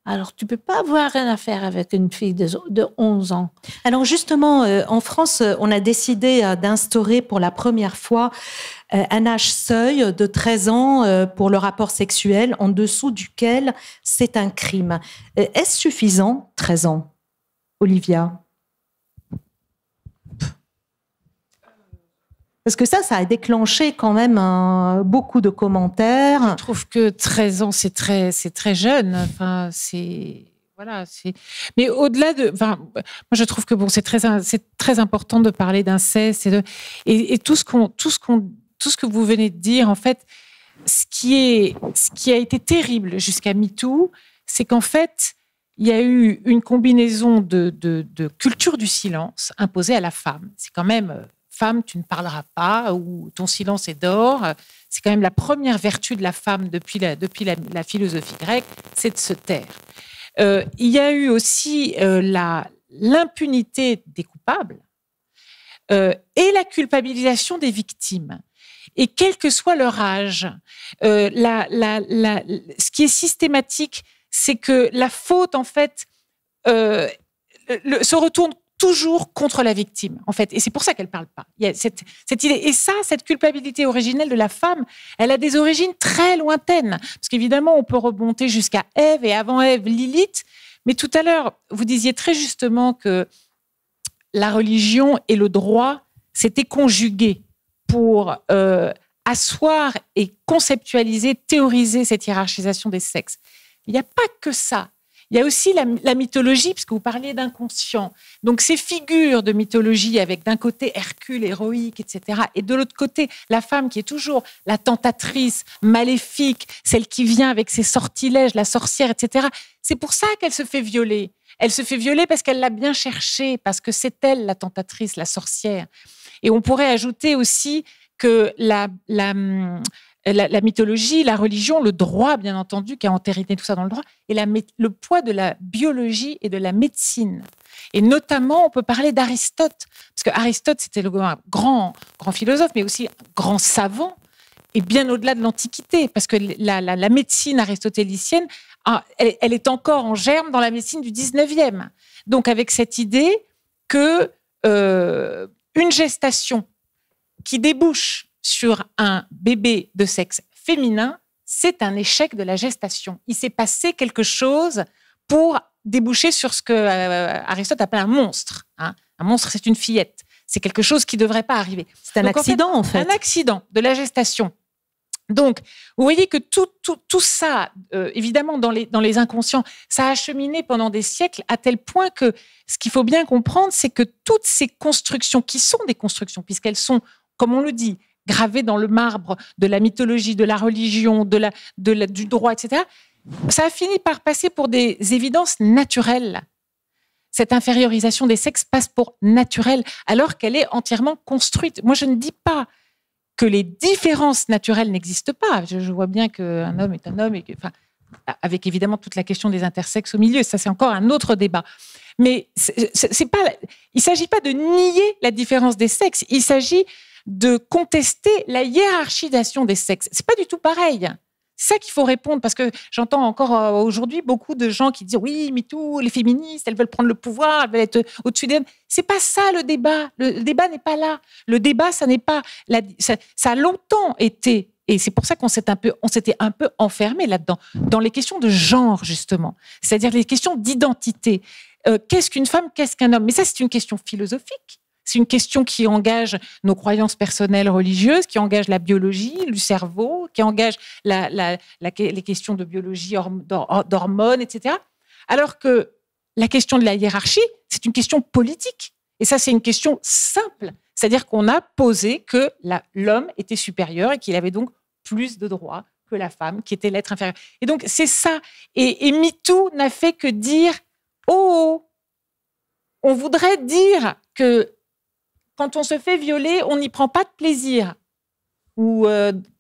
Alors, tu ne peux pas avoir une affaire avec une fille de 11 ans. Alors justement, en France, on a décidé d'instaurer pour la première fois un âge seuil de 13 ans pour le rapport sexuel, en dessous duquel c'est un crime. Est-ce suffisant, 13 ans, Olivia? Parce que ça a déclenché quand même beaucoup de commentaires. Je trouve que 13 ans, c'est très jeune. Enfin, mais au-delà moi, je trouve que bon, c'est très important de parler d'inceste et tout ce que vous venez de dire, en fait, ce qui a été terrible jusqu'à MeToo, c'est qu'en fait, il y a eu une combinaison de culture du silence imposée à la femme. C'est quand même femme, tu ne parleras pas, ou ton silence est d'or. C'est quand même la première vertu de la femme depuis la philosophie grecque, c'est de se taire. Il y a eu aussi l'impunité des coupables et la culpabilisation des victimes. Et quel que soit leur âge, ce qui est systématique, c'est que la faute, en fait, se retourne toujours contre la victime, en fait. Et c'est pour ça qu'elle ne parle pas. Il y a cette idée. Et ça, cette culpabilité originelle de la femme, elle a des origines très lointaines. Parce qu'évidemment, on peut remonter jusqu'à Ève et avant Ève, Lilith. Mais tout à l'heure, vous disiez très justement que la religion et le droit s'étaient conjugués pour asseoir et conceptualiser, théoriser cette hiérarchisation des sexes. Il n'y a pas que ça. Il y a aussi la mythologie, puisque vous parliez d'inconscient. Donc, ces figures de mythologie avec d'un côté Hercule, héroïque, etc. Et de l'autre côté, la femme qui est toujours la tentatrice, maléfique, celle qui vient avec ses sortilèges, la sorcière, etc. C'est pour ça qu'elle se fait violer. Elle se fait violer parce qu'elle l'a bien cherché, parce que c'est elle la tentatrice, la sorcière. Et on pourrait ajouter aussi que la mythologie, la religion, le droit, bien entendu, qui a entériné tout ça dans le droit, et le poids de la biologie et de la médecine. Et notamment, on peut parler d'Aristote, parce que Aristote, c'était le grand philosophe, mais aussi grand savant, et bien au-delà de l'Antiquité, parce que la médecine aristotélicienne, elle est encore en germe dans la médecine du 19e. Donc, avec cette idée que une gestation qui débouche sur un bébé de sexe féminin, c'est un échec de la gestation. Il s'est passé quelque chose pour déboucher sur ce que Aristote appelle un monstre. Hein. Un monstre, c'est une fillette. C'est quelque chose qui ne devrait pas arriver. C'est un accident, en fait. Un accident de la gestation. Donc, vous voyez que tout ça, évidemment, dans les inconscients, ça a cheminé pendant des siècles à tel point que ce qu'il faut bien comprendre, c'est que toutes ces constructions, qui sont des constructions, puisqu'elles sont, comme on le dit, gravées dans le marbre de la mythologie, de la religion, du droit, etc., ça a fini par passer pour des évidences naturelles. Cette infériorisation des sexes passe pour naturelle, alors qu'elle est entièrement construite. Moi, je ne dis pas que les différences naturelles n'existent pas. Je vois bien qu'un homme est un homme, avec évidemment toute la question des intersexes au milieu. Ça, c'est encore un autre débat. Mais il ne s'agit pas de nier la différence des sexes. Il s'agit de contester la hiérarchisation des sexes. C'est pas du tout pareil. C'est ça qu'il faut répondre, parce que j'entends encore aujourd'hui beaucoup de gens qui disent « Oui, MeToo, les féministes, elles veulent prendre le pouvoir, elles veulent être au-dessus d'elles. » C'est pas ça le débat. Le débat n'est pas là. Le débat, ça n'est pas... Ça a longtemps été... Et c'est pour ça qu'on s'était un peu enfermé là-dedans, dans les questions de genre, justement. C'est-à-dire les questions d'identité. Qu'est-ce qu'une femme, qu'est-ce qu'un homme? Mais ça, c'est une question philosophique. C'est une question qui engage nos croyances personnelles religieuses, qui engage la biologie, le cerveau, qui engage les questions de biologie, d'hormones, etc. Alors que la question de la hiérarchie, c'est une question politique. Et ça, c'est une question simple. C'est-à-dire qu'on a posé que l'homme était supérieur et qu'il avait donc plus de droits que la femme, qui était l'être inférieur. Et donc, c'est ça. Et MeToo n'a fait que dire « Oh, on voudrait dire que quand on se fait violer, on n'y prend pas de plaisir. » Ou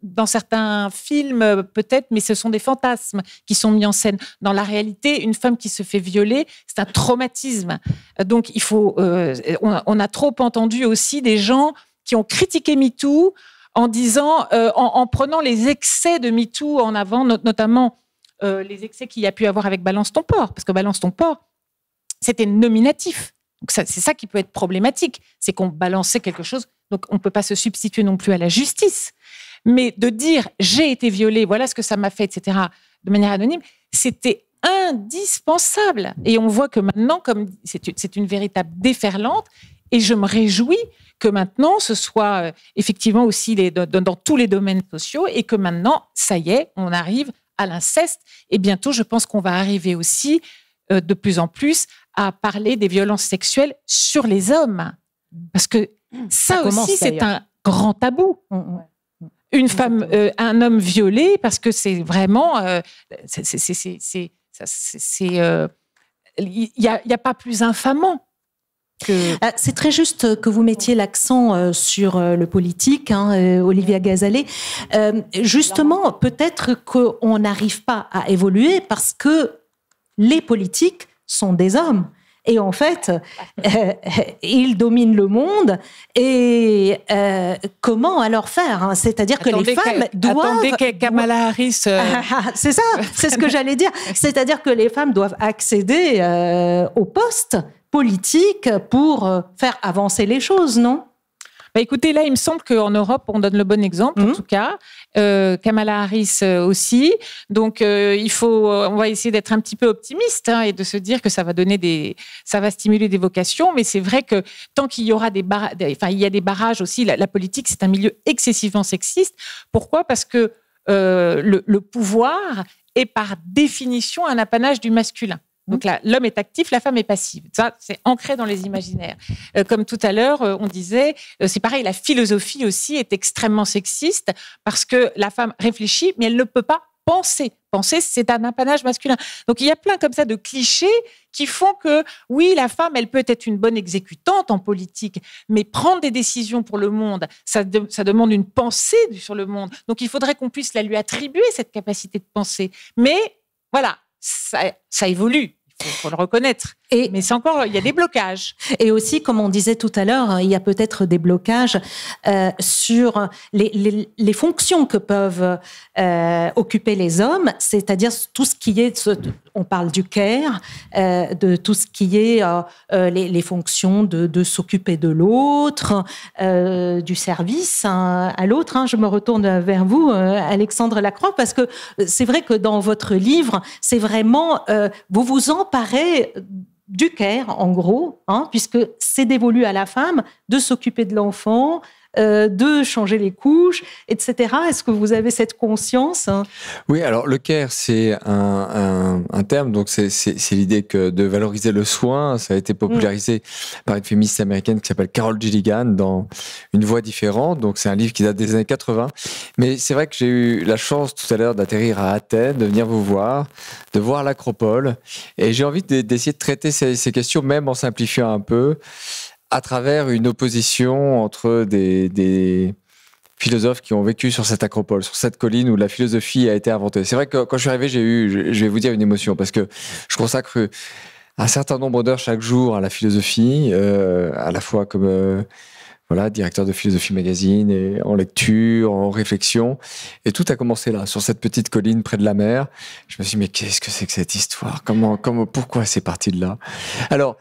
dans certains films, peut-être, mais ce sont des fantasmes qui sont mis en scène. Dans la réalité, une femme qui se fait violer, c'est un traumatisme. Donc, il faut... on a trop entendu aussi des gens qui ont critiqué MeToo en disant, en prenant les excès de MeToo en avant, notamment les excès qu'il y a pu avoir avec Balance ton porc, parce que Balance ton porc, c'était nominatif. Donc c'est ça qui peut être problématique, c'est qu'on balançait quelque chose, donc on ne peut pas se substituer non plus à la justice. Mais de dire « j'ai été violée, voilà ce que ça m'a fait », etc., de manière anonyme, c'était indispensable. Et on voit que maintenant, comme c'est une véritable déferlante, et je me réjouis que maintenant, ce soit effectivement aussi dans tous les domaines sociaux, et que maintenant, ça y est, on arrive à l'inceste, et bientôt, je pense qu'on va arriver aussi de plus en plus à parler des violences sexuelles sur les hommes. Parce que ça aussi, c'est un grand tabou. Une femme, un homme violé, parce que c'est vraiment... il n'y a pas plus infamant. C'est très juste que vous mettiez l'accent sur le politique, Olivia Gazalet. Justement, peut-être qu'on n'arrive pas à évoluer parce que les politiques sont des hommes. Et en fait, ils dominent le monde. Et comment alors faire? C'est-à-dire que les femmes doivent... Attendez que Kamala Harris... c'est ça, c'est ce que j'allais dire. C'est-à-dire que les femmes doivent accéder au poste politique pour faire avancer les choses, non? Écoutez, là, il me semble qu'en Europe, on donne le bon exemple, en tout cas. Kamala Harris aussi. Donc, on va essayer d'être un petit peu optimiste et de se dire que ça va stimuler des vocations. Mais c'est vrai que tant qu'il y aura il y a des barrages aussi. La politique, c'est un milieu excessivement sexiste. Pourquoi? Parce que le pouvoir est par définition un apanage du masculin. Donc là, l'homme est actif, la femme est passive. Ça, c'est ancré dans les imaginaires. Comme tout à l'heure, on disait, c'est pareil, la philosophie aussi est extrêmement sexiste parce que la femme réfléchit, mais elle ne peut pas penser. Penser, c'est un apanage masculin. Donc, il y a plein comme ça de clichés qui font que, oui, la femme, elle peut être une bonne exécutante en politique, mais prendre des décisions pour le monde, ça demande une pensée sur le monde. Donc, il faudrait qu'on puisse la lui attribuer, cette capacité de penser. Mais, voilà, ça évolue. Il faut le reconnaître. Mais c'est encore, il y a des blocages. Et aussi, comme on disait tout à l'heure, il y a peut-être des blocages sur les fonctions que peuvent occuper les hommes, c'est-à-dire tout ce qui est, on parle du care, de tout ce qui est les fonctions de s'occuper de l'autre, du service à l'autre. Je me retourne vers vous, Alexandre Lacroix, parce que c'est vrai que dans votre livre, c'est vraiment, vous vous emparez du care, en gros, puisque c'est dévolu à la femme de s'occuper de l'enfant, de changer les couches, etc. Est-ce que vous avez cette conscience ? Oui, alors le care, c'est un terme, donc c'est l'idée de valoriser le soin. Ça a été popularisé par une féministe américaine qui s'appelle Carol Gilligan dans Une voix différente. Donc c'est un livre qui date des années 80. Mais c'est vrai que j'ai eu la chance tout à l'heure d'atterrir à Athènes, de venir vous voir, de voir l'Acropole. Et j'ai envie d'essayer de traiter ces questions, même en simplifiant un peu, à travers une opposition entre des philosophes qui ont vécu sur cette acropole, sur cette colline où la philosophie a été inventée. C'est vrai que quand je suis arrivé, je vais vous dire, une émotion, parce que je consacre un certain nombre d'heures chaque jour à la philosophie, à la fois comme directeur de Philosophie Magazine, et en lecture, en réflexion. Et tout a commencé là, sur cette petite colline près de la mer. Je me suis dit, mais qu'est-ce que c'est que cette histoire ? Pourquoi c'est parti de là ? Alors,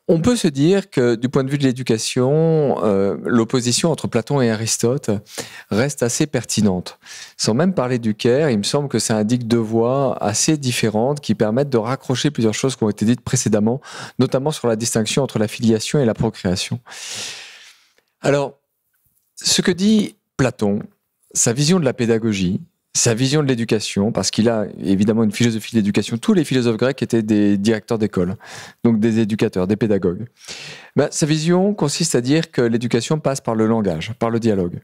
on peut se dire que du point de vue de l'éducation, l'opposition entre Platon et Aristote reste assez pertinente. Sans même parler du care, il me semble que ça indique deux voies assez différentes qui permettent de raccrocher plusieurs choses qui ont été dites précédemment, notamment sur la distinction entre la filiation et la procréation. Alors, ce que dit Platon, sa vision de la pédagogie, sa vision de l'éducation, parce qu'il a évidemment une philosophie de l'éducation. Tous les philosophes grecs étaient des directeurs d'école, donc des éducateurs, des pédagogues. Sa vision consiste à dire que l'éducation passe par le langage, par le dialogue.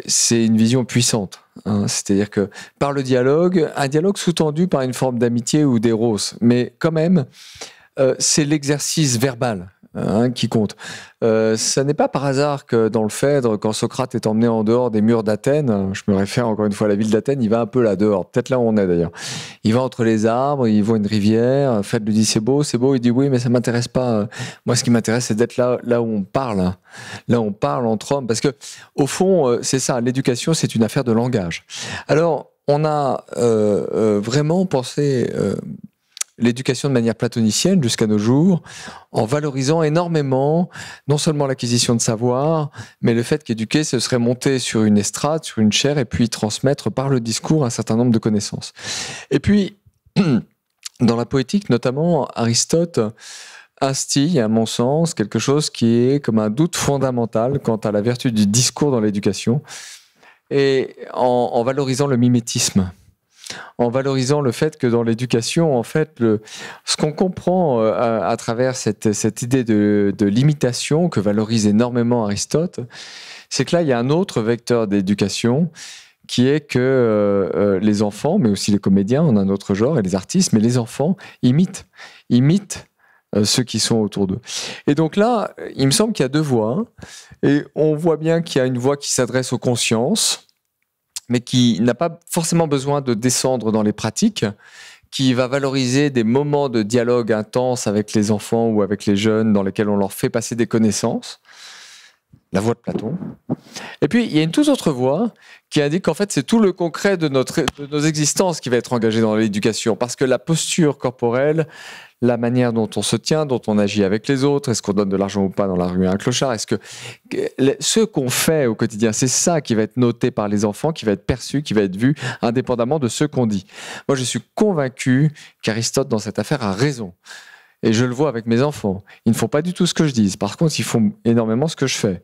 C'est une vision puissante. C'est-à-dire que par le dialogue, un dialogue sous-tendu par une forme d'amitié ou d'éros, mais quand même, c'est l'exercice verbal qui compte. Ça n'est pas par hasard que dans le Phèdre, quand Socrate est emmené en dehors des murs d'Athènes, je me réfère encore une fois à la ville d'Athènes, il va un peu là dehors, peut-être là où on est d'ailleurs. Il va entre les arbres, il voit une rivière, Phèdre lui dit c'est beau, il dit oui mais ça m'intéresse pas. Moi ce qui m'intéresse c'est d'être là où on parle, là où on parle entre hommes, parce que au fond c'est ça, l'éducation c'est une affaire de langage. Alors on a vraiment pensé l'éducation de manière platonicienne jusqu'à nos jours, en valorisant énormément non seulement l'acquisition de savoir, mais le fait qu'éduquer, ce serait monter sur une estrade, sur une chaire, et puis transmettre par le discours un certain nombre de connaissances. Et puis, dans la poétique, notamment, Aristote instille, à mon sens, quelque chose qui est comme un doute fondamental quant à la vertu du discours dans l'éducation, et en valorisant le mimétisme. En valorisant le fait que dans l'éducation, en fait, ce qu'on comprend à travers cette idée de l'imitation que valorise énormément Aristote, c'est que là, il y a un autre vecteur d'éducation qui est que les enfants, mais aussi les comédiens, en un autre genre, et les artistes, mais les enfants imitent ceux qui sont autour d'eux. Et donc là, il me semble qu'il y a deux voies, et on voit bien qu'il y a une voie qui s'adresse aux consciences, mais qui n'a pas forcément besoin de descendre dans les pratiques, qui va valoriser des moments de dialogue intense avec les enfants ou avec les jeunes dans lesquels on leur fait passer des connaissances, la voie de Platon. Et puis, il y a une toute autre voie qui indique qu'en fait, c'est tout le concret de nos existences qui va être engagé dans l'éducation, parce que la posture corporelle, la manière dont on se tient, dont on agit avec les autres, est-ce qu'on donne de l'argent ou pas dans la rue à un clochard, est-ce que ce qu'on fait au quotidien, c'est ça qui va être noté par les enfants, qui va être perçu, qui va être vu, indépendamment de ce qu'on dit. Moi, je suis convaincu qu'Aristote, dans cette affaire, a raison. Et je le vois avec mes enfants. Ils ne font pas du tout ce que je dis. Par contre, ils font énormément ce que je fais.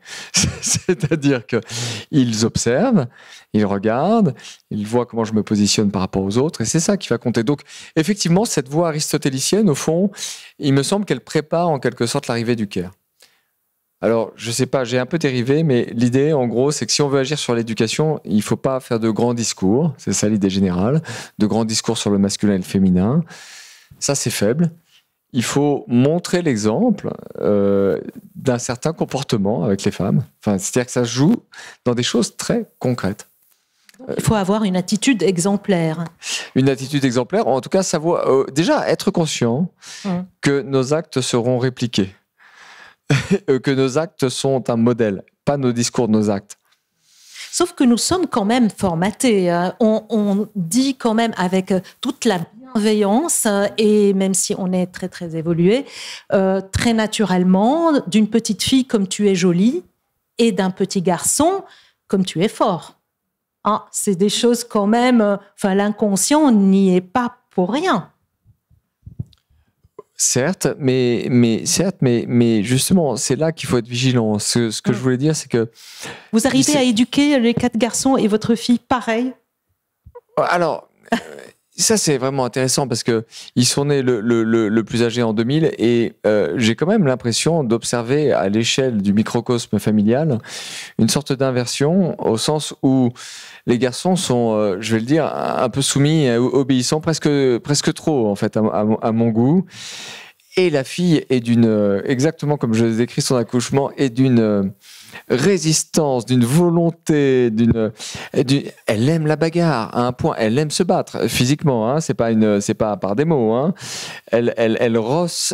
C'est-à-dire qu'ils observent, ils regardent, ils voient comment je me positionne par rapport aux autres, et c'est ça qui va compter. Donc, effectivement, cette voie aristotélicienne, au fond, il me semble qu'elle prépare en quelque sorte l'arrivée du care. Alors, je sais pas, j'ai un peu dérivé, mais l'idée, en gros, c'est que si on veut agir sur l'éducation, il faut pas faire de grands discours. C'est ça l'idée générale. De grands discours sur le masculin et le féminin. Ça, c'est faible. Il faut montrer l'exemple d'un certain comportement avec les femmes. Enfin, c'est-à-dire que ça se joue dans des choses très concrètes. Il faut avoir une attitude exemplaire. Une attitude exemplaire, en tout cas, savoir déjà être conscient que nos actes seront répliqués. Que nos actes sont un modèle, pas nos discours, nos actes. Sauf que nous sommes quand même formatés. On dit quand même avec toute la bienveillance, et même si on est très, très évolué, très naturellement, d'une petite fille comme tu es jolie et d'un petit garçon comme tu es fort. Ah, c'est des choses quand même, l'inconscient n'y est pas pour rien. Certes, mais justement, c'est là qu'il faut être vigilant. Ce que je voulais dire, c'est que... Vous arrivez à éduquer les 4 garçons et votre fille pareil? Alors, ça c'est vraiment intéressant parce qu'ils sont nés le plus âgé en 2000 et j'ai quand même l'impression d'observer à l'échelle du microcosme familial une sorte d'inversion au sens où les garçons sont, je vais le dire, un peu soumis, obéissants, presque trop en fait à mon goût. Et la fille est exactement comme je décris son accouchement, est d'une résistance, d'une volonté, elle aime la bagarre à un point, elle aime se battre physiquement, hein, c'est pas par des mots, hein. Elle rosse,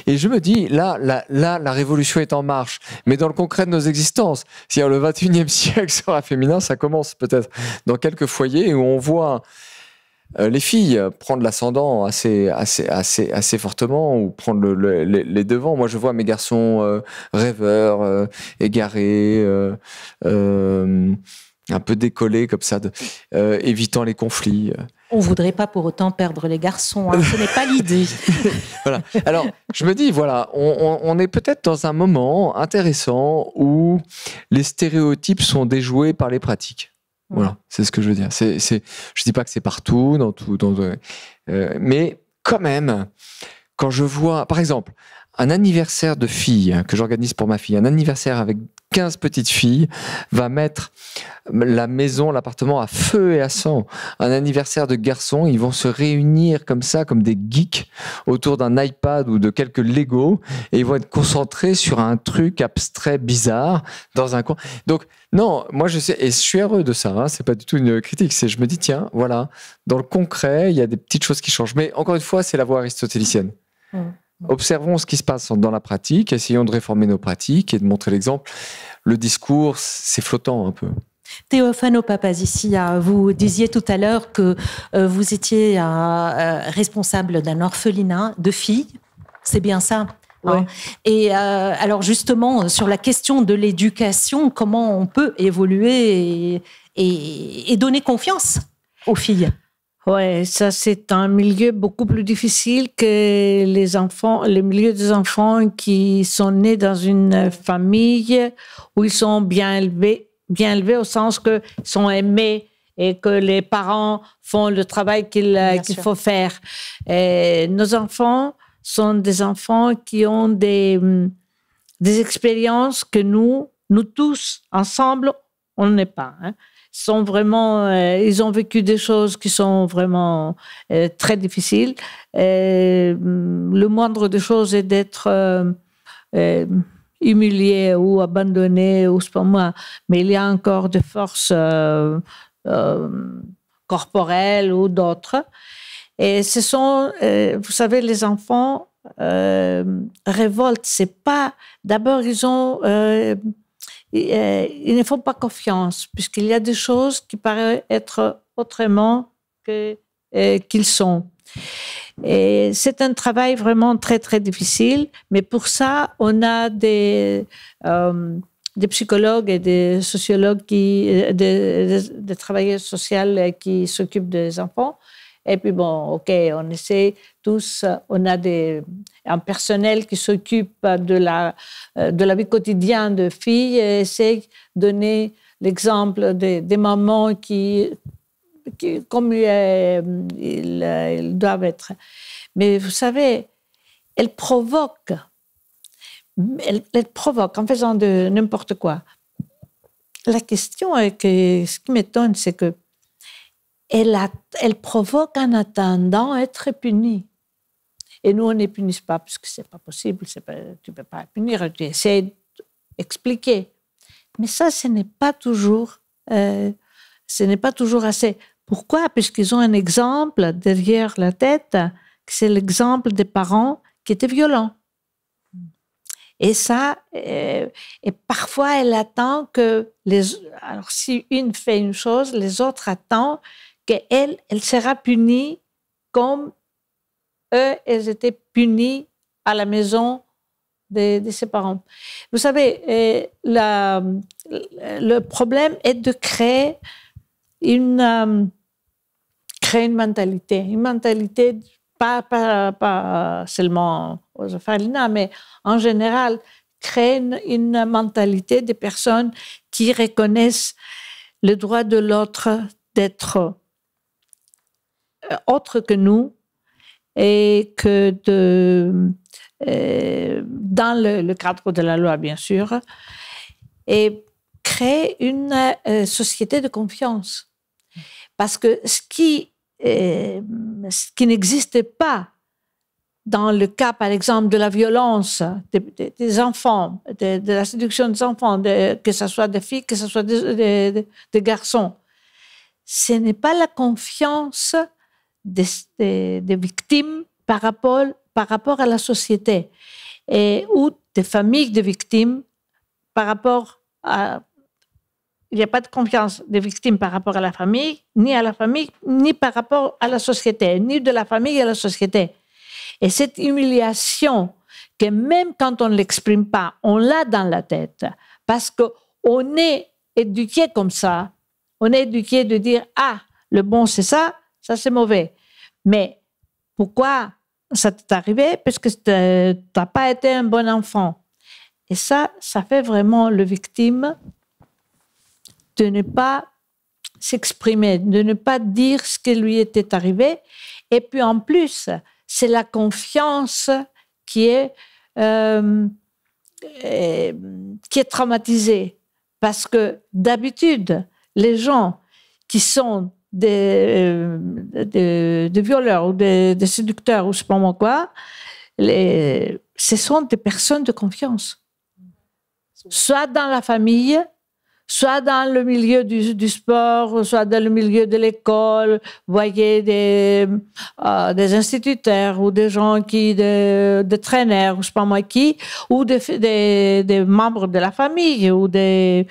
et je me dis là la révolution est en marche, mais dans le concret de nos existences, c'est-à-dire le 21e siècle sera féminin, ça commence peut-être dans quelques foyers où on voit les filles prendre l'ascendant assez fortement ou prendre les devants. Moi, je vois mes garçons rêveurs, égarés, un peu décollés comme ça, évitant les conflits. On voudrait pas pour autant perdre les garçons, hein. Ce n'est pas l'idée. Voilà. Alors, je me dis, voilà, on est peut-être dans un moment intéressant où les stéréotypes sont déjoués par les pratiques. Voilà, c'est ce que je veux dire. Je dis pas que c'est partout, mais quand même, quand je vois, par exemple, un anniversaire de fille que j'organise pour ma fille, un anniversaire avec 15 petites filles, va mettre la maison, l'appartement à feu et à sang. Un anniversaire de garçons, ils vont se réunir comme ça, comme des geeks, autour d'un iPad ou de quelques Lego, et ils vont être concentrés sur un truc abstrait, bizarre, dans un coin. Donc, non, moi je sais, et je suis heureux de ça, hein, c'est pas du tout une critique, je me dis, tiens, voilà, dans le concret, il y a des petites choses qui changent. Mais encore une fois, c'est la voie aristotélicienne. Observons ce qui se passe dans la pratique, essayons de réformer nos pratiques et de montrer l'exemple. Le discours, c'est flottant un peu. Théophano Papazicia, vous disiez tout à l'heure que vous étiez responsable d'un orphelinat de filles. C'est bien ça? Oui. Hein. Et alors justement, sur la question de l'éducation, comment on peut évoluer et donner confiance aux filles? Ouais, ça c'est un milieu beaucoup plus difficile que les milieux des enfants qui sont nés dans une famille où ils sont bien élevés au sens qu'ils sont aimés et que les parents font le travail qu'il faut faire. Et nos enfants sont des enfants qui ont des expériences que nous tous ensemble on n'est pas. Hein. Sont vraiment, ils ont vécu des choses qui sont vraiment très difficiles. Le moindre des choses est d'être humilié ou abandonné, ou c'est pas moi. Mais il y a encore des forces corporelles ou d'autres. Et ce sont, vous savez, les enfants révoltent. C'est pas. D'abord, ils ont. Ils ne font pas confiance, puisqu'il y a des choses qui paraissent être autrement qu'ils sont. Et c'est un travail vraiment très, très difficile, mais pour ça, on a des psychologues et des sociologues, des travailleurs sociaux qui s'occupent des enfants. Et puis bon, OK, on essaie tous, on a un personnel qui s'occupe de la vie quotidienne de filles et essaie de donner l'exemple des mamans qui comme ils doivent être. Mais vous savez, elles provoquent. elle provoque en faisant de n'importe quoi. La question est que ce qui m'étonne, c'est que elle provoque en attendant être punie. Et nous, on ne punisse pas parce que c'est pas possible. Tu ne peux pas punir. Tu essaies d'expliquer. Mais ça, ce n'est pas toujours assez. Pourquoi? Puisqu'ils ont un exemple derrière la tête, c'est l'exemple des parents qui étaient violents. Et ça, et parfois, elle attend que alors si une fait une chose, les autres attendent qu'elle sera punie comme eux, elles étaient punis à la maison de ses parents. Vous savez, le problème est de créer une mentalité, pas seulement aux orphelinats, mais en général, créer une mentalité des personnes qui reconnaissent le droit de l'autre d'être autre que nous et que dans le cadre de la loi, bien sûr, et créer une société de confiance. Parce que ce qui n'existe pas dans le cas, par exemple, de la violence des enfants, de la séduction des enfants, que ce soit des filles, que ce soit des garçons, ce n'est pas la confiance des victimes par rapport à la société, ou des familles de victimes par rapport à... Il n'y a pas de confiance des victimes par rapport à la famille, ni par rapport à la société, ni de la famille à la société. Et cette humiliation, que même quand on ne l'exprime pas, on l'a dans la tête, parce qu'on est éduqué comme ça. On est éduqué de dire « Ah, le bon c'est ça c'est mauvais ». Mais pourquoi ça t'est arrivé? Parce que tu n'as pas été un bon enfant. Et ça fait vraiment le victime de ne pas s'exprimer, de ne pas dire ce qui lui était arrivé. Et puis en plus, c'est la confiance qui est traumatisée. Parce que d'habitude, les gens qui sont des violeurs ou des séducteurs ou je ne sais pas moi quoi, ce sont des personnes de confiance. Soit dans la famille, soit dans le milieu du sport, soit dans le milieu de l'école. Vous voyez des instituteurs ou des gens des traîneurs, ou je ne sais pas moi qui, ou des membres de la famille, ou des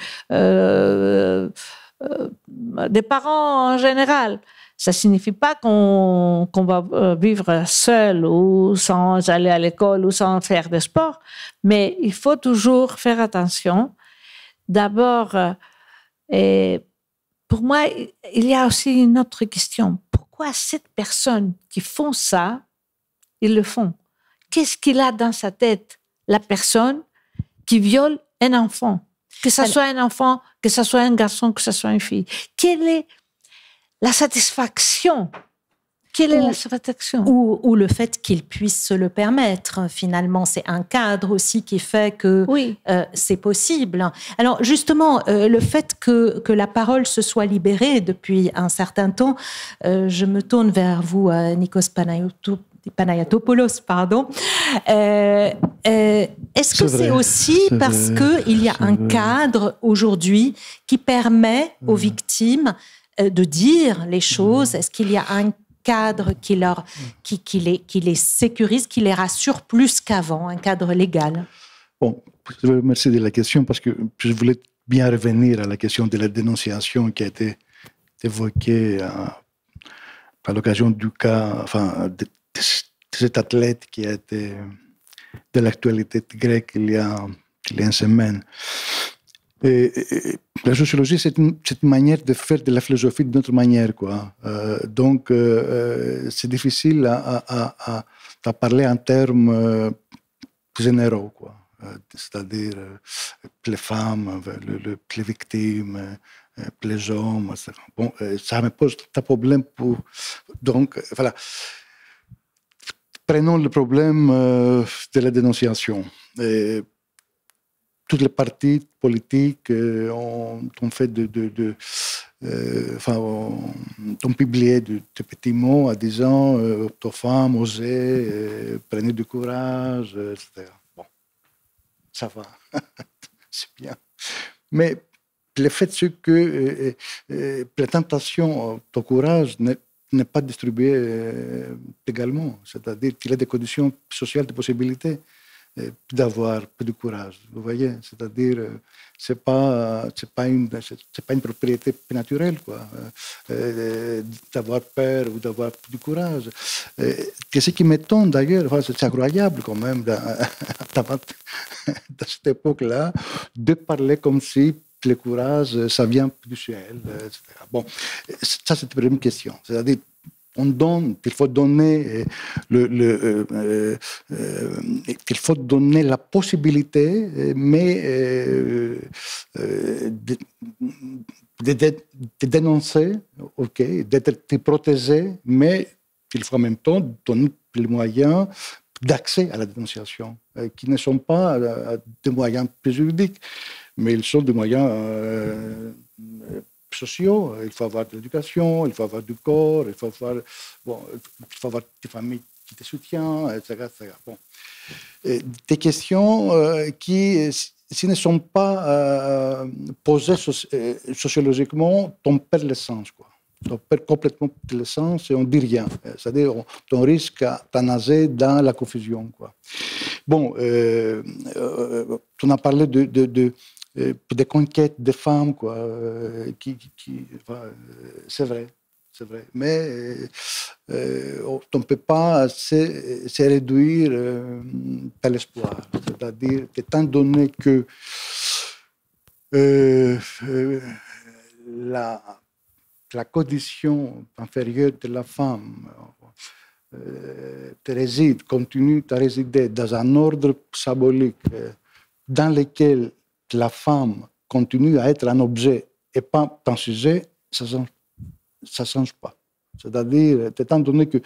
parents en général. Ça ne signifie pas qu'on va vivre seul ou sans aller à l'école ou sans faire de sport, mais il faut toujours faire attention. D'abord, pour moi, il y a aussi une autre question. Pourquoi ces personnes qui font ça, ils le font? Qu'est-ce qu'il a dans sa tête, la personne qui viole un enfant? Que ce soit un enfant, que ce soit un garçon, que ce soit une fille. Quelle est la satisfaction? Quelle est la satisfaction? Ou le fait qu'il puisse se le permettre. Finalement, c'est un cadre aussi qui fait que oui. C'est possible. Alors justement, le fait que la parole se soit libérée depuis un certain temps, je me tourne vers vous, Nikos Panayotopoulos, pardon. Est-ce que c'est aussi parce qu'il y a un cadre aujourd'hui qui permet aux victimes de dire les choses? Est-ce qu'il y a un cadre qui les sécurise, qui les rassure plus qu'avant, un cadre légal? Bon, je vous remercie de la question parce que je voulais bien revenir à la question de la dénonciation qui a été évoquée à l'occasion du cas, de cet athlète qui a été de l'actualité grecque il y a une semaine. Et la sociologie, c'est une manière de faire de la philosophie d'une autre manière, quoi. Donc, c'est difficile à parler en termes généraux, quoi. C'est-à-dire les femmes, les victimes, les hommes. Bon, ça me pose un problème pour... Donc, voilà. Prenons le problème de la dénonciation. toutes les partis politiques ont fait ont publié de petits mots en disant aux femmes, osez, prenez du courage, etc. Bon, ça va, c'est bien. Mais le fait c'est que la tentation au courage n'est pas distribuée également. C'est-à-dire qu'il y a des conditions sociales de possibilité d'avoir peu de courage. Vous voyez, c'est-à-dire c'est pas une propriété naturelle, quoi, d'avoir peur ou d'avoir du courage. Et ce qui m'étonne d'ailleurs, c'est incroyable quand même dans cette époque-là, de parler comme si le courage, ça vient du ciel, etc. Bon, ça c'est la première question. C'est-à-dire, il faut donner il faut donner la possibilité, mais de dénoncer, ok, d'être protégé, mais il faut en même temps donner les moyens d'accès à la dénonciation, qui ne sont pas des moyens plus juridiques, mais ils sont des moyens sociaux. Il faut avoir de l'éducation, il faut avoir du corps, il faut avoir des familles qui te soutiennent, etc. Bon. Des questions qui, s'ils ne sont pas posées sociologiquement, on perd le sens, quoi. On perd complètement le sens et on ne dit rien. C'est-à-dire on risque d'en nager dans la confusion, quoi. Bon, on a parlé des conquêtes des femmes, quoi, c'est vrai. Mais on ne peut pas se réduire à l'espoir. C'est-à-dire, étant donné que la condition inférieure de la femme continue à résider dans un ordre symbolique dans lequel la femme continue à être un objet et pas un sujet, ça ne change pas. C'est-à-dire, étant donné que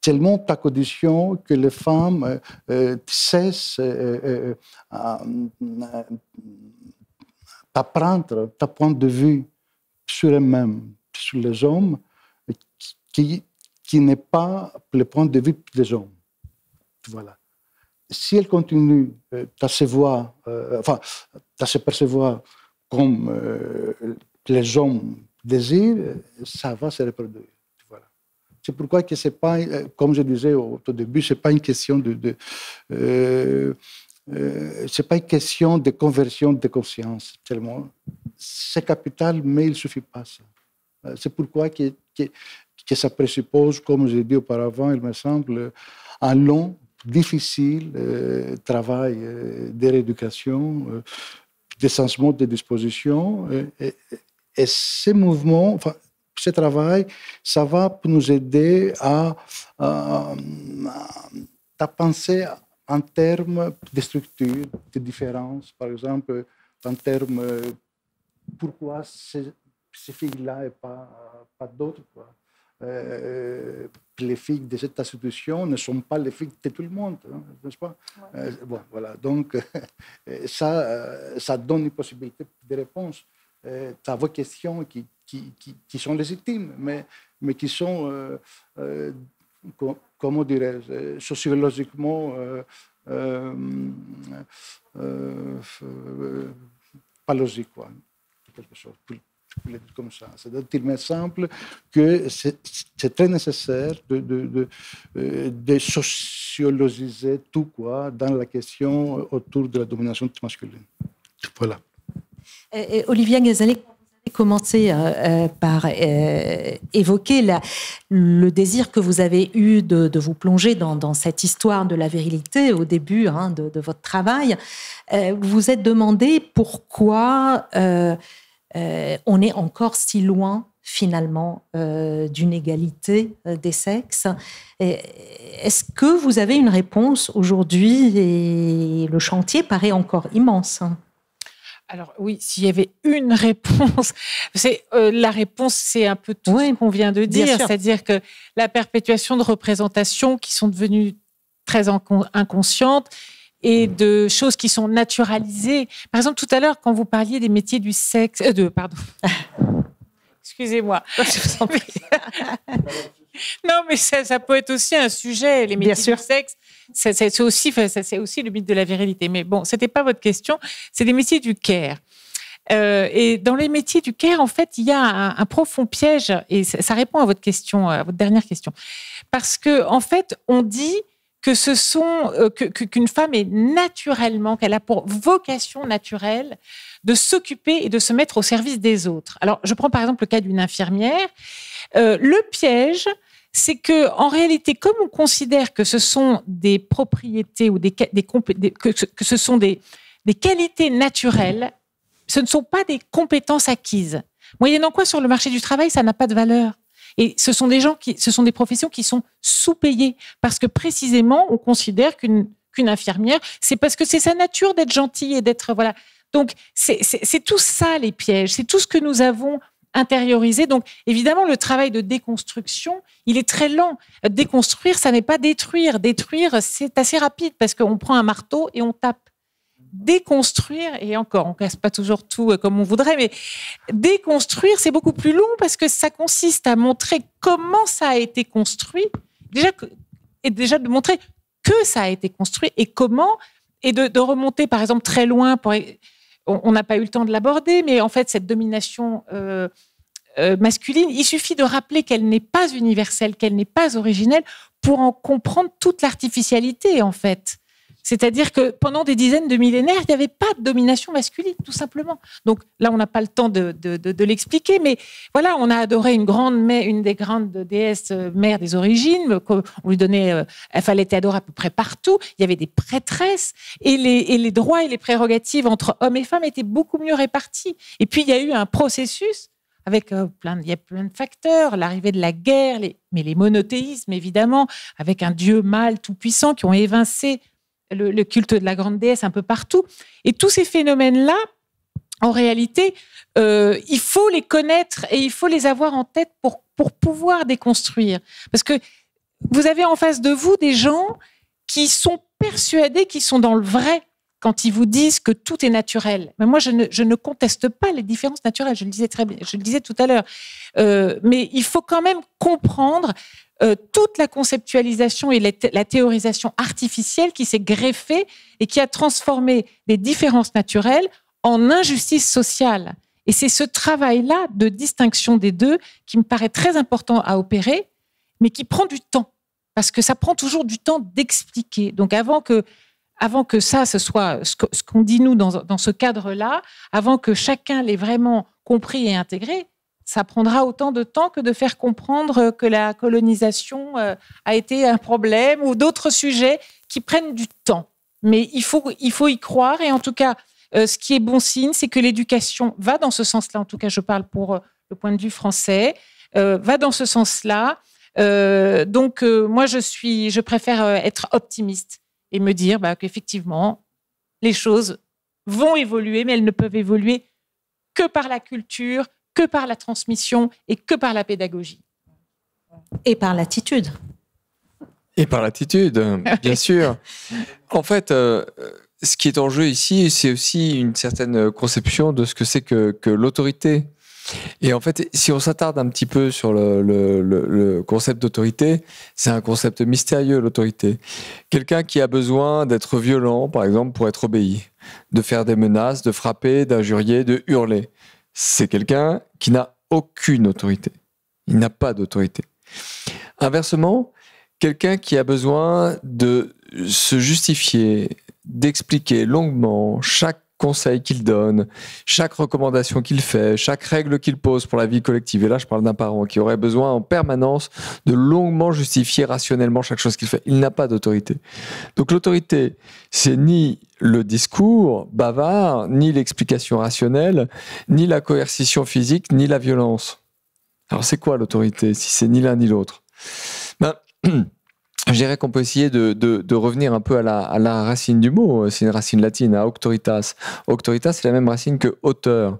tellement ta condition que les femmes cessent d'apprendre ta point de vue sur elles-mêmes, sur les hommes, qui n'est pas le point de vue des hommes. Voilà. Si elle continue à se percevoir comme les hommes désirent, ça va se reproduire. Voilà. C'est pourquoi que c'est pas, comme je disais au début, c'est pas une question c'est pas une question de conversion de conscience tellement. C'est capital, mais il suffit pas ça. C'est pourquoi que ça présuppose, comme j'ai dit auparavant, il me semble, un long, difficile travail de rééducation, de changement de disposition. Et ce mouvement, ce travail, ça va nous aider à penser en termes de structure, de différence. Par exemple, en termes pourquoi ces filles-là et pas d'autres, quoi. Les filles de cette institution ne sont pas les filles de tout le monde, hein, n'est-ce pas? Ouais. Bon, voilà. Donc, ça donne une possibilité de réponse à vos questions qui sont légitimes, mais qui sont, comment dirais-je, sociologiquement pas logiques, quoi. Quelque chose. Comme ça. C'est-à-dire, il me semble que c'est très nécessaire de sociologiser tout, quoi, dans la question autour de la domination masculine. Voilà. Olivia Gazalet, vous avez commencé par évoquer le désir que vous avez eu de vous plonger dans cette histoire de la virilité au début de votre travail. Vous vous êtes demandé pourquoi on est encore si loin, finalement, d'une égalité des sexes. Est-ce que vous avez une réponse aujourd'hui? Et le chantier paraît encore immense. Alors oui, s'il y avait une réponse, la réponse, c'est un peu tout ce qu'on vient de dire, c'est-à-dire que la perpétuation de représentations qui sont devenues très inconscientes et de choses qui sont naturalisées. Par exemple, tout à l'heure, quand vous parliez des métiers du sexe... pardon. Excusez-moi. Non, mais ça peut être aussi un sujet, les métiers du sexe. C'est aussi le mythe de la virilité. Mais bon, c'était pas votre question. C'est des métiers du care. Et dans les métiers du care, en fait, il y a un profond piège. Et ça répond à votre question, à votre dernière question. Parce que, en fait, on dit que qu'une femme est naturellement, qu'elle a pour vocation naturelle de s'occuper et de se mettre au service des autres. Alors, je prends par exemple le cas d'une infirmière. Le piège, c'est que en réalité, comme on considère que ce sont des propriétés ou que ce sont des qualités naturelles, ce ne sont pas des compétences acquises. Moyennant quoi, sur le marché du travail, ça n'a pas de valeur. Et ce sont des professions qui sont sous-payées parce que précisément, on considère qu'une infirmière, c'est parce que c'est sa nature d'être gentille et d'être voilà. Donc c'est tout ça les pièges, c'est tout ce que nous avons intériorisé. Donc évidemment, le travail de déconstruction, il est très lent. Déconstruire, ça n'est pas détruire. Détruire, c'est assez rapide parce qu'on prend un marteau et on tape. Déconstruire, et encore, on casse pas toujours tout comme on voudrait, mais déconstruire, c'est beaucoup plus long parce que ça consiste à montrer comment ça a été construit, déjà de montrer que ça a été construit et comment, et de remonter par exemple très loin. On n'a pas eu le temps de l'aborder, mais en fait cette domination masculine, il suffit de rappeler qu'elle n'est pas universelle, qu'elle n'est pas originelle pour en comprendre toute l'artificialité en fait. C'est-à-dire que pendant des dizaines de millénaires, il n'y avait pas de domination masculine, tout simplement. Donc là, on n'a pas le temps de l'expliquer, mais voilà, on a adoré une des grandes déesses mères des origines. On lui donnait, elle était adorée à peu près partout. Il y avait des prêtresses et les droits et les prérogatives entre hommes et femmes étaient beaucoup mieux répartis. Et puis, il y a eu un processus avec il y a plein de facteurs, l'arrivée de la guerre, mais les monothéismes, évidemment, avec un dieu mâle tout-puissant qui ont évincé le culte de la grande déesse un peu partout. Et tous ces phénomènes-là, en réalité, il faut les connaître et il faut les avoir en tête pour pouvoir déconstruire. Parce que vous avez en face de vous des gens qui sont persuadés qu'ils sont dans le vrai quand ils vous disent que tout est naturel. Mais moi, je ne conteste pas les différences naturelles, je le disais très bien, je le disais tout à l'heure. Mais il faut quand même comprendre toute la conceptualisation et la théorisation artificielle qui s'est greffée et qui a transformé les différences naturelles en injustice sociale. Et c'est ce travail-là de distinction des deux qui me paraît très important à opérer, mais qui prend du temps, parce que ça prend toujours du temps d'expliquer. Donc avant que ça, ce soit ce qu'on dit nous dans ce cadre-là, avant que chacun l'ait vraiment compris et intégré, ça prendra autant de temps que de faire comprendre que la colonisation a été un problème ou d'autres sujets qui prennent du temps. Mais il faut y croire. Et en tout cas, ce qui est bon signe, c'est que l'éducation va dans ce sens-là. En tout cas, je parle pour le point de vue français, va dans ce sens-là. Donc, moi, je préfère être optimiste et me dire qu'effectivement, les choses vont évoluer, mais elles ne peuvent évoluer que par la culture, que par la transmission et que par la pédagogie. Et par l'attitude. Et par l'attitude, bien sûr. En fait, ce qui est en jeu ici, c'est aussi une certaine conception de ce que c'est que l'autorité. Et en fait, si on s'attarde un petit peu sur le concept d'autorité, c'est un concept mystérieux, l'autorité. Quelqu'un qui a besoin d'être violent, par exemple, pour être obéi, de faire des menaces, de frapper, d'injurier, de hurler. C'est quelqu'un qui n'a aucune autorité. Il n'a pas d'autorité. Inversement, quelqu'un qui a besoin de se justifier, d'expliquer longuement chaque conseil qu'il donne, chaque recommandation qu'il fait, chaque règle qu'il pose pour la vie collective. Et là, je parle d'un parent qui aurait besoin en permanence de longuement justifier rationnellement chaque chose qu'il fait. Il n'a pas d'autorité. Donc l'autorité, c'est ni le discours bavard, ni l'explication rationnelle, ni la coercition physique, ni la violence. Alors c'est quoi l'autorité si c'est ni l'un ni l'autre? Je dirais qu'on peut essayer de revenir un peu à la racine du mot. C'est une racine latine, à auctoritas. Auctoritas, c'est la même racine que auteur.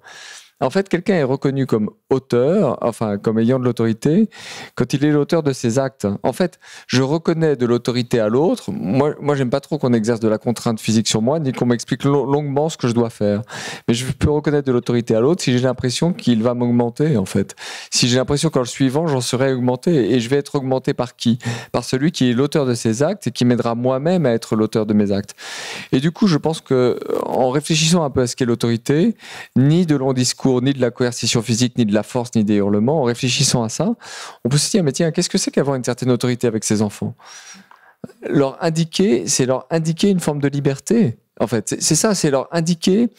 En fait, quelqu'un est reconnu comme auteur, enfin comme ayant de l'autorité, quand il est l'auteur de ses actes. En fait, je reconnais de l'autorité à l'autre. Moi, j'aime pas trop qu'on exerce de la contrainte physique sur moi, ni qu'on m'explique longuement ce que je dois faire. Mais je peux reconnaître de l'autorité à l'autre si j'ai l'impression qu'il va m'augmenter, en fait. Si j'ai l'impression qu'en le suivant, j'en serai augmenté. Et je vais être augmenté par qui ? Par celui qui est l'auteur de ses actes et qui m'aidera moi-même à être l'auteur de mes actes. Et du coup, je pense que en réfléchissant un peu à ce qu'est l'autorité, ni de longs discours, ni de la coercition physique, ni de la force, ni des hurlements, en réfléchissant à ça, on peut se dire, mais tiens, qu'est-ce que c'est qu'avoir une certaine autorité avec ses enfants ? Leur indiquer, c'est leur indiquer une forme de liberté. En fait, c'est ça, c'est leur indiquer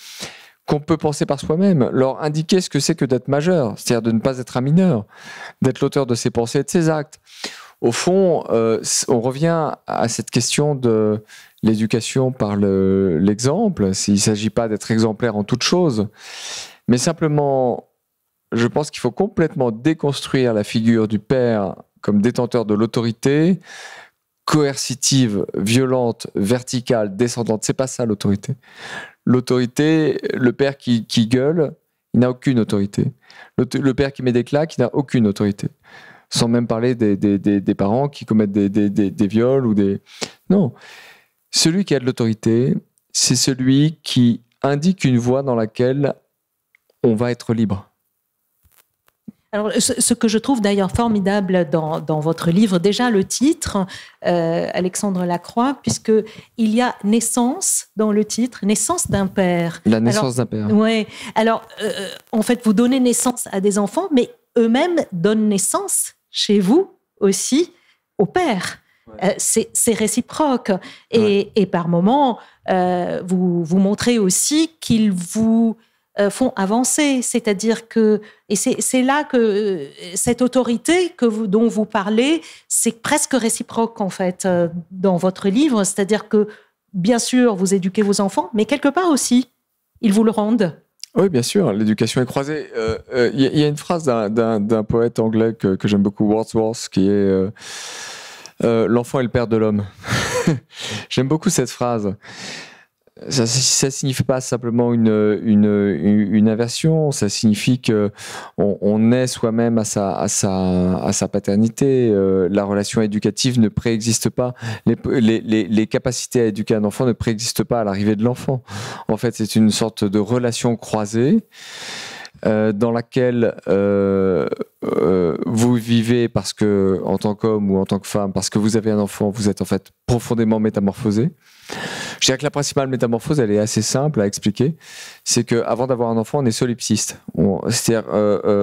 qu'on peut penser par soi-même, leur indiquer ce que c'est que d'être majeur, c'est-à-dire de ne pas être un mineur, d'être l'auteur de ses pensées et de ses actes. Au fond, on revient à cette question de l'éducation par l'exemple. Il ne s'agit pas d'être exemplaire en toute chose, mais simplement, je pense qu'il faut complètement déconstruire la figure du père comme détenteur de l'autorité, coercitive, violente, verticale, descendante. C'est pas ça l'autorité. L'autorité, le père qui gueule, il n'a aucune autorité. Le père qui met des claques, il n'a aucune autorité. Sans même parler des parents qui commettent des viols ou des... Non. Celui qui a de l'autorité, c'est celui qui indique une voie dans laquelle on va être libre. Alors, ce que je trouve d'ailleurs formidable dans votre livre, déjà le titre, Alexandre Lacroix, puisqu'il y a naissance dans le titre, naissance d'un père. La naissance d'un père. Oui. Alors, en fait, vous donnez naissance à des enfants, mais eux-mêmes donnent naissance chez vous aussi au père. Ouais. C'est réciproque. Et par moments, vous montrez aussi qu'ils vous font avancer. C'est-à-dire que... Et c'est là que cette autorité dont vous parlez, c'est presque réciproque, en fait, dans votre livre. C'est-à-dire que, bien sûr, vous éduquez vos enfants, mais quelque part aussi, ils vous le rendent. Oui, bien sûr, l'éducation est croisée. Y a une phrase d'un poète anglais que j'aime beaucoup, Wordsworth, qui est l'enfant est le père de l'homme. J'aime beaucoup cette phrase. Ça signifie pas simplement une inversion, ça signifie qu'on est soi-même à sa paternité. La relation éducative ne préexiste pas. Les capacités à éduquer un enfant ne préexistent pas à l'arrivée de l'enfant. En fait, c'est une sorte de relation croisée dans laquelle vous vivez parce que, en tant qu'homme ou en tant que femme, parce que vous avez un enfant, vous êtes en fait profondément métamorphosé. Je dirais que la principale métamorphose, elle est assez simple à expliquer. C'est qu'avant d'avoir un enfant, on est solipsiste. C'est-à-dire,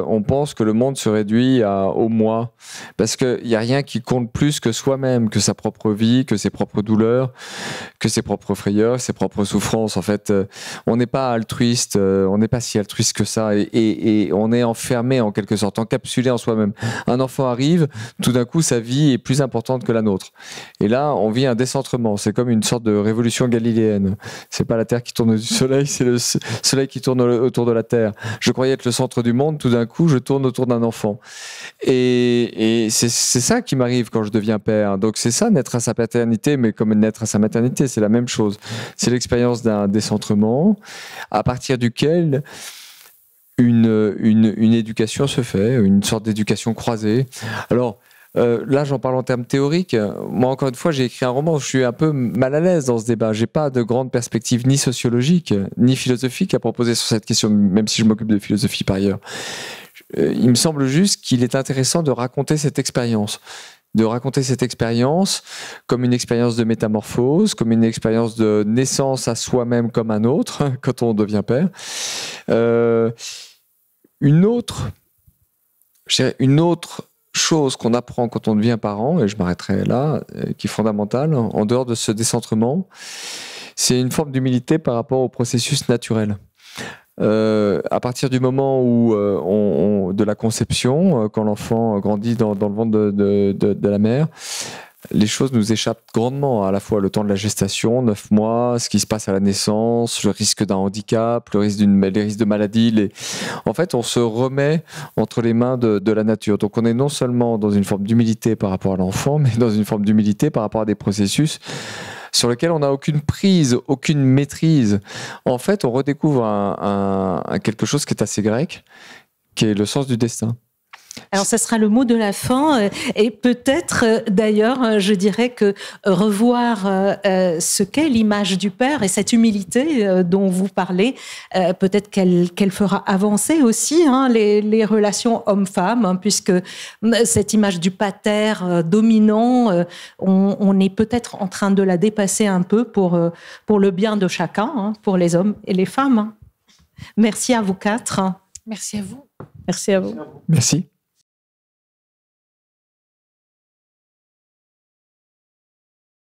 on pense que le monde se réduit au moi. Parce qu'il n'y a rien qui compte plus que soi-même, que sa propre vie, que ses propres douleurs, que ses propres frayeurs, ses propres souffrances. En fait, on n'est pas altruiste, on n'est pas si altruiste que ça. Et on est enfermé, en quelque sorte, encapsulé en soi-même. Un enfant arrive, tout d'un coup, sa vie est plus importante que la nôtre. Et là, on vit un décentrement. C'est comme une sorte de révolution galiléenne. C'est pas la Terre qui tourne du Soleil, c'est le Soleil qui tourne autour de la Terre. Je croyais être le centre du monde, tout d'un coup, je tourne autour d'un enfant. Et c'est ça qui m'arrive quand je deviens père. Donc c'est ça, naître à sa paternité, mais comme naître à sa maternité, c'est la même chose. C'est l'expérience d'un décentrement à partir duquel une éducation se fait, une sorte d'éducation croisée. Alors, là, j'en parle en termes théoriques. Moi, encore une fois, j'ai écrit un roman. Je suis un peu mal à l'aise dans ce débat. J'ai pas de grande perspective ni sociologique, ni philosophique à proposer sur cette question, même si je m'occupe de philosophie par ailleurs. Il me semble juste qu'il est intéressant de raconter cette expérience. De raconter cette expérience comme une expérience de métamorphose, comme une expérience de naissance à soi-même comme un autre, quand on devient père. Une autre chose qu'on apprend quand on devient parent, et je m'arrêterai là, qui est fondamentale, en dehors de ce décentrement, c'est une forme d'humilité par rapport au processus naturel. À partir du moment où de la conception, quand l'enfant grandit dans le ventre de la mère, les choses nous échappent grandement, à la fois le temps de la gestation, 9 mois, ce qui se passe à la naissance, le risque d'un handicap, les risques de maladie. En fait, on se remet entre les mains de la nature. Donc on est non seulement dans une forme d'humilité par rapport à l'enfant, mais dans une forme d'humilité par rapport à des processus sur lequel on n'a aucune prise, aucune maîtrise. En fait, on redécouvre quelque chose qui est assez grec, qui est le sens du destin. Alors, ce sera le mot de la fin. Et peut-être, d'ailleurs, je dirais que revoir ce qu'est l'image du père et cette humilité dont vous parlez, peut-être qu'elle fera avancer aussi les relations hommes-femmes, puisque cette image du pater dominant, on est peut-être en train de la dépasser un peu pour le bien de chacun, pour les hommes et les femmes. Merci à vous quatre. Merci à vous. Merci à vous. Merci.